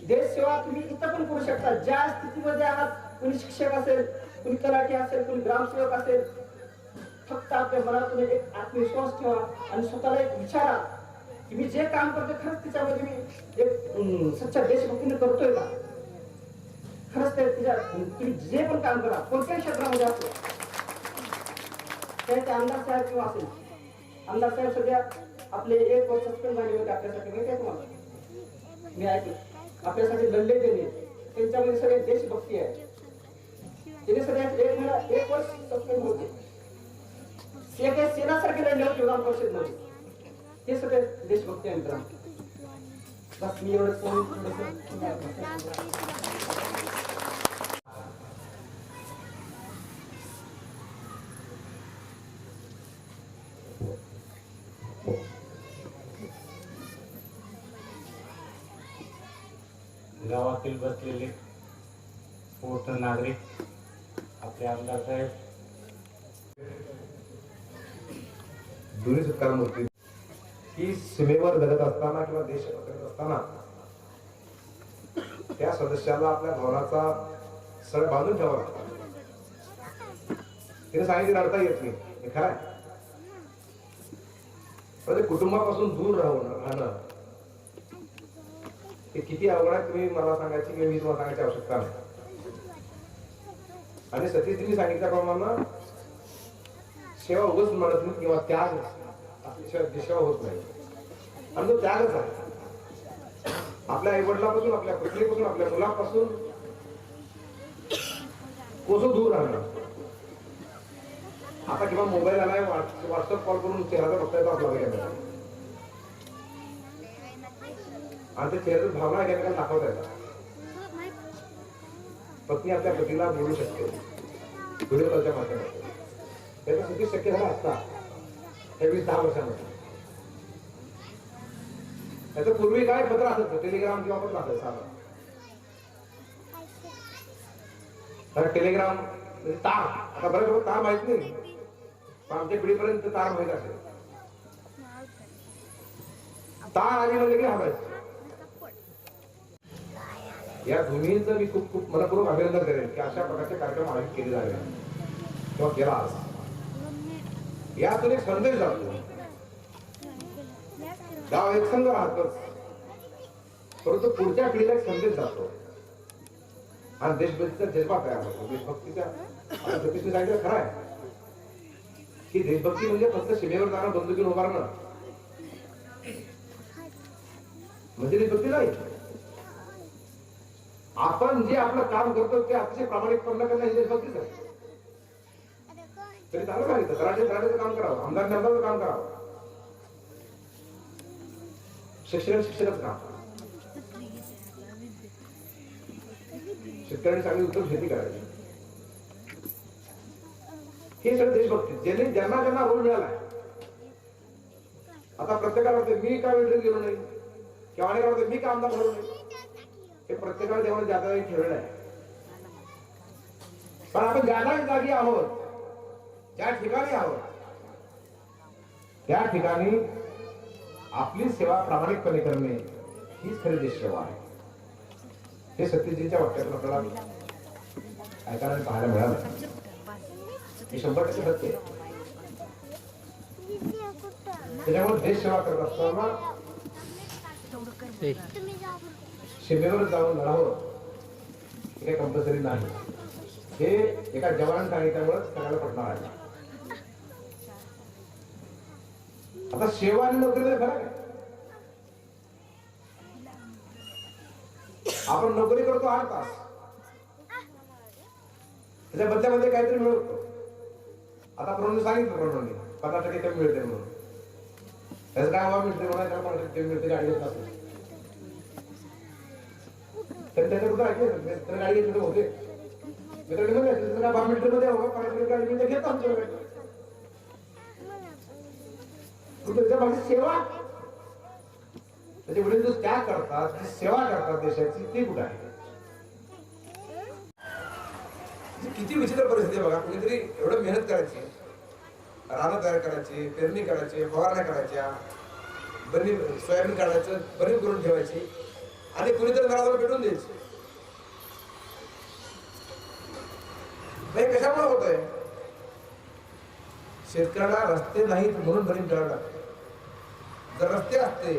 देश सेवा तुम्ही इथं पण करू शकता. ज्या स्थितीमध्ये आहात, कोणी शिक्षक असेल, कोणी तलाठी असेल, कोणी ग्रामसेवक असेल, फक्त आपल्या मनातून एक आत्मविश्वास ठेवा आणि स्वतःला एक विचारा की मी जे काम करतोय खरंच त्याच्यामध्ये मी एक सच्चा देशभक्तीने करतोय का. खरंच तुम्ही जे पण काम करा कोणत्याही क्षेत्रामध्ये असो, त्याचे आमदार साहेब किंवा असेल, आमदार साहेब सध्या आपले 1 वर्ष सस्पेंड झाले होते आपल्यासाठी, माहिती आहे तुम्हाला. मी ऐकलं आपल्यासाठी लढले त्यांच्यामध्ये सगळे देशभक्ती आहे. त्याने सगळ्या 1 वर्ष सस्पेंड होते. सेनासारखे लढले होते विधान परिषदमध्ये. ते सगळे देशभक्ती आहे मित्रांनो. बस मी एवढंच गावातील बसलेले मोठ नागरिक, आपले आमदार साहेब, दोन्ही सत्कारांवरती की सीमेवर लढत असताना किंवा देश करत असताना त्या सदस्याला आपल्या भावनाचा सर बांधून ठेवावा लागतो. तिने सांगितलं रडता येत नाही, हे खरं आहे. पण कुटुंबापासून दूर राहणं हे किती अवघड आहे तुम्ही मला सांगायची किंवा मी तुम्हाला सांगायची आवश्यकता नाही. आणि सतीशजींनी सांगितल्याप्रमाणे सेवा उगच म्हणत नाही किंवा त्याग आपल्याशिवाय सेवा होत नाही. आणि तो त्यागच आहे. आपल्या आईवडिलापासून, आपल्या पत्नीपासून, आपल्या मुलापासून कोसो दूर राहणं. आता किंवा मोबाईल आलाय, व्हॉट्सअप कॉल करून चेहरा बघता येतो आपला वेगळ्या आणि त्या चेहऱ्याची भावना एकमेकांना दाखवता येतात. पत्नी आपल्या पतीला बोलू शकते व्हिडिओ कॉलच्या माध्यमातून. त्याचं किती शक्य झालं आता हे 20-10 वर्षामध्ये. त्याचं पूर्वी काय पत्र असत, टेलिग्राम किंवा पत्र असायचं साधं. तर टेलिग्राम म्हणजे तार, आता बरेच लोक तार माहित नाही, पण आमच्या पिढीपर्यंत तार माहित असेल. तार आली म्हणजे की हवायचं. या दोन्हीचं मी खूप खूप मनपूर्वक अभिनंदन करेन की अशा प्रकारचे कार्यक्रम आयोजित केले जावे किंवा केला आज. यातून एक संदेश जातो, गाव एकसंघ राहतच परंतु पुढच्या पिढीला एक संदेश जातो आणि देशभक्तीचा जज्बा तयार होतो. देशभक्तीचा आता सतीशने सांगितलं खरं आहे की देशभक्ती म्हणजे फक्त सीमेवर जाणं बंदुकीन उभारणं म्हणजे देशभक्ती नाही. आपण जे आपलं काम करतो ते अतिशय प्रामाणिकपणे करणं ही देशभक्तीच आहे. तरी चांगलं सांगितलं तराट्याचं काम करावं, आमदार नेमदाचं काम करावं, शिक्षणाचं काम, शेतकऱ्यांनी चांगली उत्तम शेती करायची. हे सगळं देशभक्ती ज्यांना ज्यांना रोल मिळालाय. आता प्रत्येकाला वाटतं मी का वेळ गेलो नाही किंवा अनेक वाटतं मी का आमदार झालो नाही. हे प्रत्येकाला तेवढं ज्यादा ठेवलं आहे. पण आपण ज्यादा जागी आहोत ज्या ठिकाणी आहोत त्या ठिकाणी आपली सेवा प्रामाणिकपणे करणे हीच खरी देश सेवा आहे. हे सतीशजींच्या वाक्यातून आपल्याला ऐकायला पाहायला मिळालं. हे 100% सत्य आहे. त्याच्यामुळे देश सेवा करत असताना सीमेवर जाऊन लढावं हे कंपल्सरी नाही. हे एका जवान सांगितल्यामुळे सगळ्याला पटणार आहे. आता सेवा आणि नोकरीमध्ये फरक आहे. आपण नोकरी करतो 8 तास त्याच्या बदल्यामध्ये काहीतरी मिळवतो. आता प्रमाणे सांगितलं प्रमाणे 50% कमी मिळते म्हणून त्याचं काय हवा मिळते म्हणून त्याला 50% कमी मिळते गाडी घेत असतो. तर त्याचं कुठं ऐकलं तर गाडी घेतली होते मित्रांनी म्हणजे काय 5 मिनिटांमध्ये हवं 50% गाडी मिळते घेत आमच्याकडे. त्याच्या मागे सेवा त्याचे वडील जो त्याग करतात जी सेवा करतात देशाची ती कुठे आहे. किती विचित्र परिस्थिती बघा. कुणीतरी एवढं मेहनत करायची, रानं तयार करायची, पेरणी करायची, फवारण्या करायच्या, बरी सोयाबीन काढायचं, बरी करून ठेवायची आणि कुणीतरी घराला भेटून द्यायची. हे कशामुळे होत आहे. शेतकऱ्याला रस्ते नाहीत म्हणून भरीन करावं लागते. जर रस्ते असते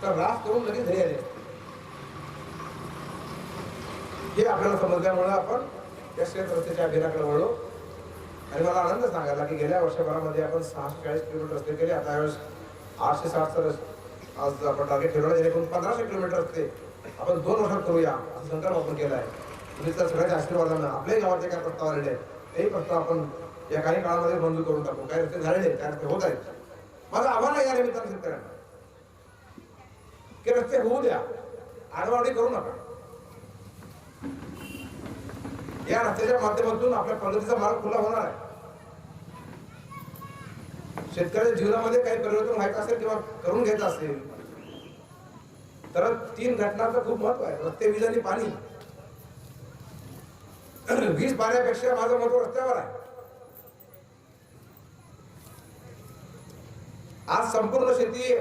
तर रास करून लगेच घरी आले असते. हे आपल्याला समजल्यामुळे आपण त्या शेत रस्त्याच्या अभियानाकडे वळलो. आणि मला आनंद सांगायला की गेल्या वर्षभरामध्ये आपण 640 किलोमीटर रस्ते केले. आता यावेळेस 860 आज आपण टार्गेट ठेवलं. जेणेकरून 1500 किलोमीटर रस्ते आपण 2 वर्षात करूया असं संकल्प आपण केला आहे. तुम्ही तर सगळ्याच्या आशीर्वादानं आपल्याही गावाचे काय प्रस्ताव आलेले आहेत तेही प्रस्ताव आपण या काही काळामध्ये मंजूर करून टाकू. काही रस्ते झालेले काही रस्ते होत आहेत. माझं आव्हान आहे या निमित्तानं शेतकऱ्यांना की रस्ते होऊ द्या, आडवाडी करू नका. या रस्त्याच्या माध्यमातून आपल्या प्रगतीचा मार्ग खुला होणार आहे. शेतकऱ्याच्या जीवनामध्ये काही परिवर्तन व्हायचं असेल किंवा करून घ्यायचं असेल तर 3 घटनांचं खूप महत्व आहे. रस्ते, वीज आणि पाणी. वीज पाण्यापेक्षा माझं महत्व रस्त्यावर आहे. आज संपूर्ण शेती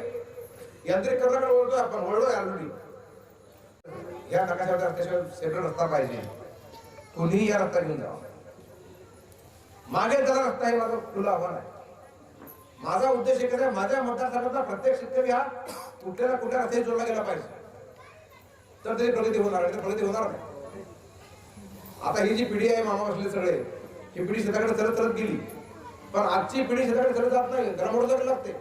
यांत्रिकीकरणाकडे वळतोय आपण, वळलोय ऑलरेडी. या नकाशावर रस्त्याशिवाय सेपरेट रस्ता पाहिजे. कुणीही या रस्ता घेऊन जावा. मागे जरा रस्ता हे माझं खुलं आव्हान आहे. माझा उद्देश एक आहे, माझ्या मतदारसंघातला प्रत्येक शेतकरी हा कुठल्या ना कुठल्या रस्त्याने जोडला गेला पाहिजे. तर त्याची प्रगती होणार आहे. प्रगती होणार नाही. आता ही जी पिढी आहे मामा बसले सगळे, ही पिढी शेताकडे चलत चलत गेली. पण आजची पिढी शेताकडे चलत जात नाही, घरामोडीकडे लागते.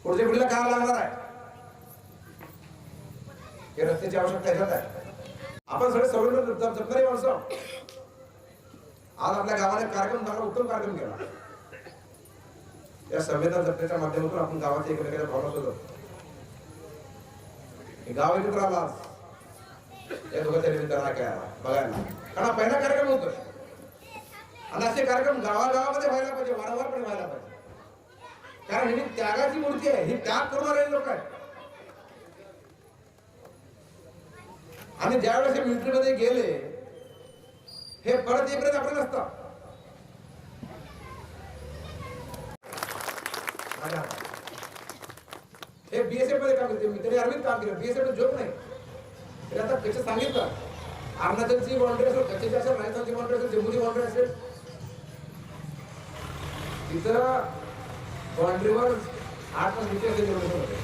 पुढच्या पिढीला काय लागणार आहे. हे रस्त्याची आवश्यकता ह्याच्यात आहे. आपण सगळे संवेदन जपणारी माणसं. आज आपल्या गावाने कार्यक्रम चांगला उत्तम कार्यक्रम केला. या संवेदन जपण्याच्या माध्यमातून आपण गावाच्या एकमेकांच्या भावना शोधतो. गाव एकत्र आला या दोघांच्या निमित्तानं ऐकायला बघायला. कारण पहिला कार्यक्रम होतो आणि असे कार्यक्रम गावागावामध्ये व्हायला पाहिजे, वारंवारपणे व्हायला पाहिजे. कारण ही त्यागाची मूर्ती आहे. ही त्याग करणारे लोक आहेत. आणि ज्यावेळेस हे मिलिटरीमध्ये गेले हे परत येईपर्यंत आपण नसतं. हे बीएसएफ मध्ये काम करते. त्यांनी आर्मीत काम केलं. बीएसएफ जोक नाही. आता त्याचं सांगितलं अरुणाचलची बाउंड्री असेल, कच्छची असेल, राजस्थानची बाउंड्री असेल, जम्मूची बाउंड्री असेल, तिथं बाउंड्रीवर 8 तास होते.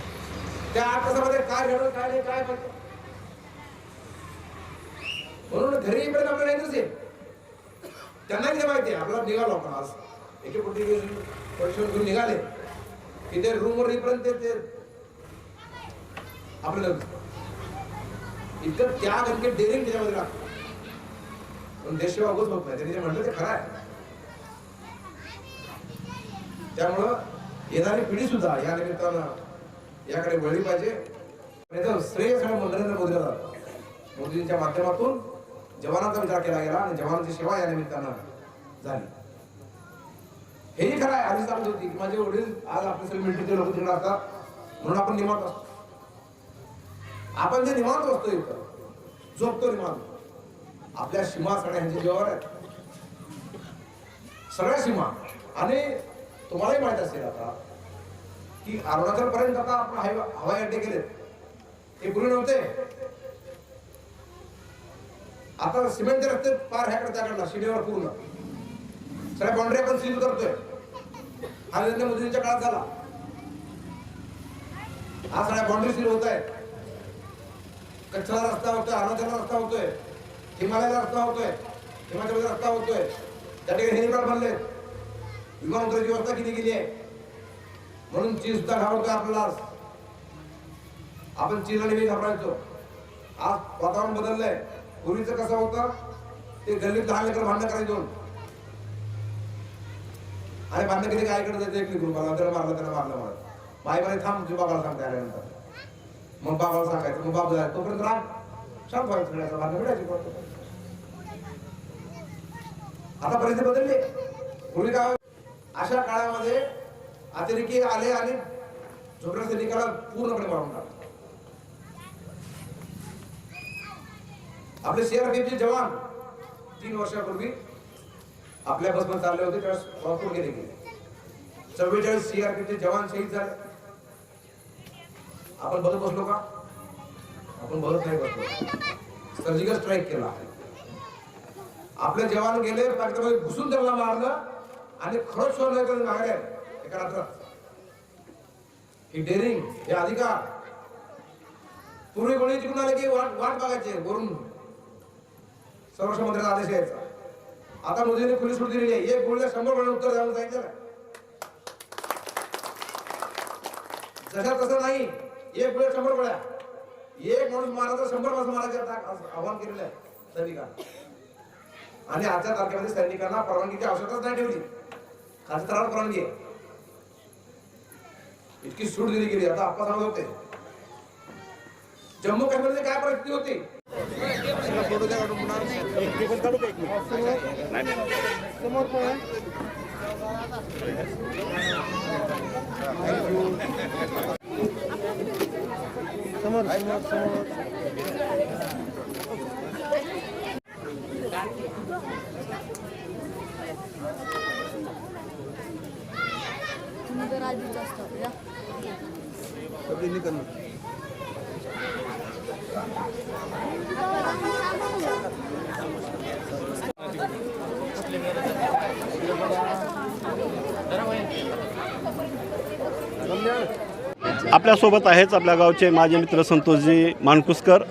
त्या 8 तासामध्ये काय घडलं काय नाही काय फक्त म्हणून घरी येईपर्यंत आपल्याला येतच आहे. त्यांना किती माहिती आहे आपला निघालो आपण आज एके कुठे परीक्षा घेऊन निघाले की ते रूमवर येईपर्यंत ते आपल्याला इतकं त्याग आणि डेअरिंग त्याच्यामध्ये लागतं. पण देशसेवा उगच होत नाही. त्यांनी जे म्हटलं ते खरं आहे. त्यामुळं येणारी पिढी सुद्धा या निमित्तानं याकडे वळली पाहिजे. याचं श्रेय सगळं नरेंद्र मोदीला जातं. मोदींच्या माध्यमातून जवानांचा विचार केला गेला आणि जवानांची सेवा या निमित्तानं झाली. हेही खरं आहे. आधी सांगत होती की माझे वडील आज आपले सगळे मिलिटरीचे लोक तिकडे असतात म्हणून आपण निवांत असतो. आपण जे निवांत असतो इथं झोपतो निवांत. आपल्या सीमा सगळ्या ह्यांच्या जीवावर आहेत. सगळ्या सीमा. आणि तुम्हालाही माहित असेल आता की अरुणाचल पर्यंत आता आपण हवाई अड्डे केलेत. ते पूर्वी नव्हते. आता सिमेंटचे रस्ते पार ह्याकडे त्याकडला शिडीवर पूर्ण सगळ्या बाउंड्री आपण सील करतोय. हा नरेंद्र मोदींच्या काळात झाला. हा सगळ्या बाउंड्री सील होत आहेत. कच्छला रस्ता होतोय, अरुणाचलला रस्ता होतोय, हिमालयाला रस्ता होतोय, हिमाचलला रस्ता होतोय. त्या ठिकाणी हेलिपॅड बनले. विमान उतरायची व्यवस्था किती केली आहे. म्हणून चीन सुद्धा घाबरतोय आपल्याला. आपण चीनला नेहमी घाबरायचो. आज वातावरण बदललंय. पूर्वीचं कसं होतं ते गल्लीत लहान लेकर भांडण करायचो आणि भांडण किती काय इकडे जायचं एक निघून मला त्याला मारलं मला बाई बाई थांब तुझ्या बाबाला सांगता आल्यानंतर मग बाबाला सांगायचं मग बाप जायचं तोपर्यंत राग शांत व्हायचं भांडण मिळायची. आता परिस्थिती बदलली. पूर्वी काय अशा काळामध्ये अतिरेकी आले आणि झोपड्या सैनिकाला पूर्णपणे मारून टाकले. आपले सीआरपीएफचे जवान 3 वर्षापूर्वी आपल्या बसमध्ये चालले होते त्यावेळेस वाहतूक गेले 44 सीआरपीएफचे जवान शहीद झाले. आपण बघत बसलो का? आपण बघत नाही बसलो. सर्जिकल स्ट्राईक केला. आपले जवान गेले पाकिस्तानमध्ये घुसून त्यांना मारलं आणि खरंच सोडलं करून मागे एका रात्रात. ही डेअरिंग हे अधिकार. पूर्वी कोणी जिंकून आले की वाट बघायचे वरून संरक्षण मंत्र्याचा आदेश यायचा. आता मोदींनी खुली सूट दिलेली आहे. एक गोळीला 100 गोळ्या उत्तर द्यावं सांगितलं. जशा तसं नाही. एक गोळ्या 100 गोळ्या. एक माणूस मारा तर 100 माणसं मारायचं आव्हान केलेलं आहे सैनिकांना. आणि आजच्या तारखेमध्ये सैनिकांना परवानगीची आवश्यकताच नाही ठेवली. खासदाराला परवानगी आहे. इतकी सूट दिली गेली. आता आपण सांगत होते जम्मू काश्मीरमध्ये काय परिस्थिती होती. आपल्यासोबत आहेच आपल्या गावचे माजी मित्र संतोषजी मानकुसकर.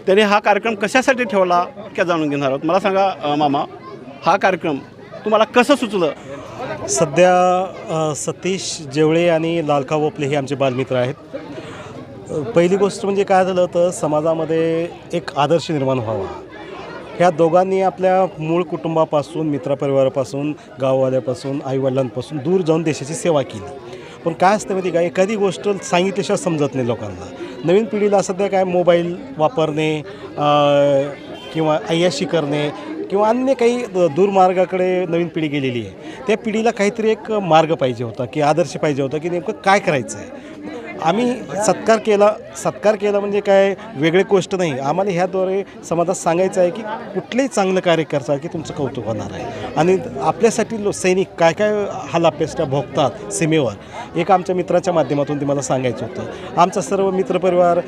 त्यांनी हा कार्यक्रम कशासाठी ठेवला क्या जाणून घेणार आहोत. मला सांगा मामा, हा कार्यक्रम तुम्हाला कसं सुचलं? सध्या सतीश जेवळे आणि लालखा बोपले हे आमचे बालमित्र आहेत. पहिली गोष्ट म्हणजे काय झालं तर समाजामध्ये एक आदर्श निर्माण व्हावा. ह्या दोघांनी आपल्या मूळ कुटुंबापासून, मित्रपरिवारापासून, गाववाल्यापासून, आईवडिलांपासून दूर जाऊन देशाची सेवा केली. पण काय असतं माहिती का, एखादी गोष्ट सांगितल्याशिवाय समजत नाही लोकांना. नवीन पिढीला सध्या काय मोबाईल वापरणे किंवा अय्याशी करणे किंवा अन्य काही दूरमार्गाकडे नवीन पिढी गेलेली आहे. त्या पिढीला काहीतरी एक मार्ग पाहिजे होता की आदर्श पाहिजे होता की नेमकं काय करायचं आहे. आम्ही सत्कार केला म्हणजे काय वेगळी गोष्ट नाही. आम्हाला ह्याद्वारे समाजात सांगायचं आहे की कुठलंही चांगलं कार्य करता की तुमचं कौतुक होणार आहे. आणि आपल्यासाठी सैनिक काय काय हालापेष्टा भोगतात सीमेवर. एक आमच्या मित्राच्या माध्यमातून ते मला सांगायचं होतं. आमचा सर्व मित्रपरिवार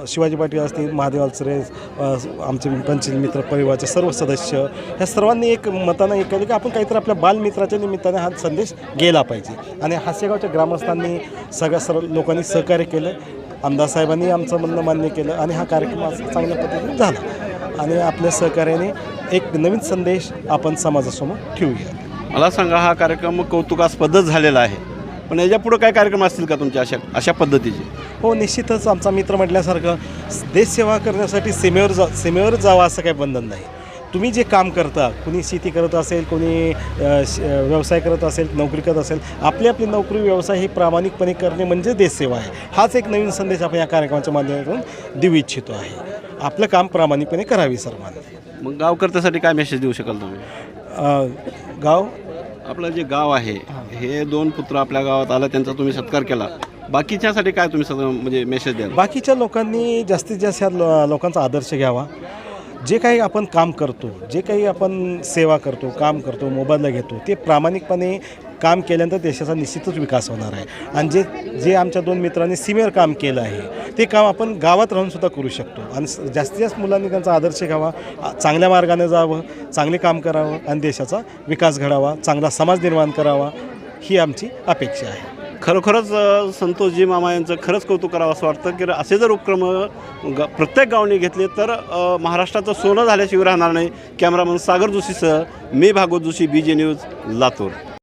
शिवाजी पाटील असतील, महादेव अवचरे, आमचे पंचील मित्र परिवाराचे सर्व सदस्य ह्या सर्वांनी एक मतानं एक केलं की आपण काहीतरी आपल्या बालमित्राच्या निमित्ताने हा संदेश गेला पाहिजे. आणि हास्यगावच्या ग्रामस्थांनी सर्व लोकांनी सहकार्य केलं. आमदार साहेबांनी आमचं म्हणणं मान्य केलं आणि हा कार्यक्रम आज चांगल्या पद्धतीने झाला. आणि आपल्या सहकार्याने एक नवीन संदेश आपण समाजासमोर ठेवूया. मला सांगा, हा कार्यक्रम कौतुकास्पदच झालेला आहे, पण याच्यापुढं काय कार्यक्रम असतील का तुमच्या अशा पद्धतीचे? हो, निश्चितच. आमचा मित्र म्हटल्यासारखं देशसेवा करण्यासाठी सीमेवर जावं असं काही बंधन नाही. तुम्ही जे काम करता, कुणी शेती करत असेल, कोणी व्यवसाय करत असेल, नोकरी करत असेल, आपली आपली नोकरी व्यवसाय हे प्रामाणिकपणे करणे म्हणजे देशसेवा आहे. हाच एक नवीन संदेश आपण या कार्यक्रमाच्या माध्यमातून देऊ इच्छितो आहे. आपलं काम प्रामाणिकपणे करावे सर्वांनी. मग गावकर्त्यासाठी काय मेसेज देऊ शकाल तुम्ही? आपलं जे गाव आहे, हे 2 पुत्र आपल्या गावात आलं, त्यांचा तुम्ही सत्कार केला. बाकीच्यासाठी काय तुम्ही म्हणजे मेसेज द्याल? बाकीच्या लोकांनी जास्तीत जास्त ह्या लोकांचा आदर्श घ्यावा. जे काही आपण काम करतो, जे काही आपण सेवा करतो, काम करतो, मोबदला घेतो, ते प्रामाणिकपणे काम केल्यानंतर देशाचा निश्चितच विकास होणार आहे. आणि जे आमच्या 2 मित्रांनी सीमेवर काम केलं आहे, ते काम आपण गावात राहूनसुद्धा करू शकतो. आणि जास्तीत जास्त मुलांनी त्यांचा आदर्श घ्यावा, चांगल्या मार्गाने जावं, चांगले काम करावं आणि देशाचा विकास घडावा, चांगला समाज निर्माण करावा, ही आमची अपेक्षा आहे. खरोखरच संतोषजी मामा यांचं खरंच कौतुक करावं असं वाटतं की असे जर उपक्रम प्रत्येक गावाने घेतले तर महाराष्ट्राचं सोनं झाल्याशिवाय राहणार नाही. कॅमेरामन सागर जोशीसह मी भागवत जोशी, BJ न्यूज, लातूर.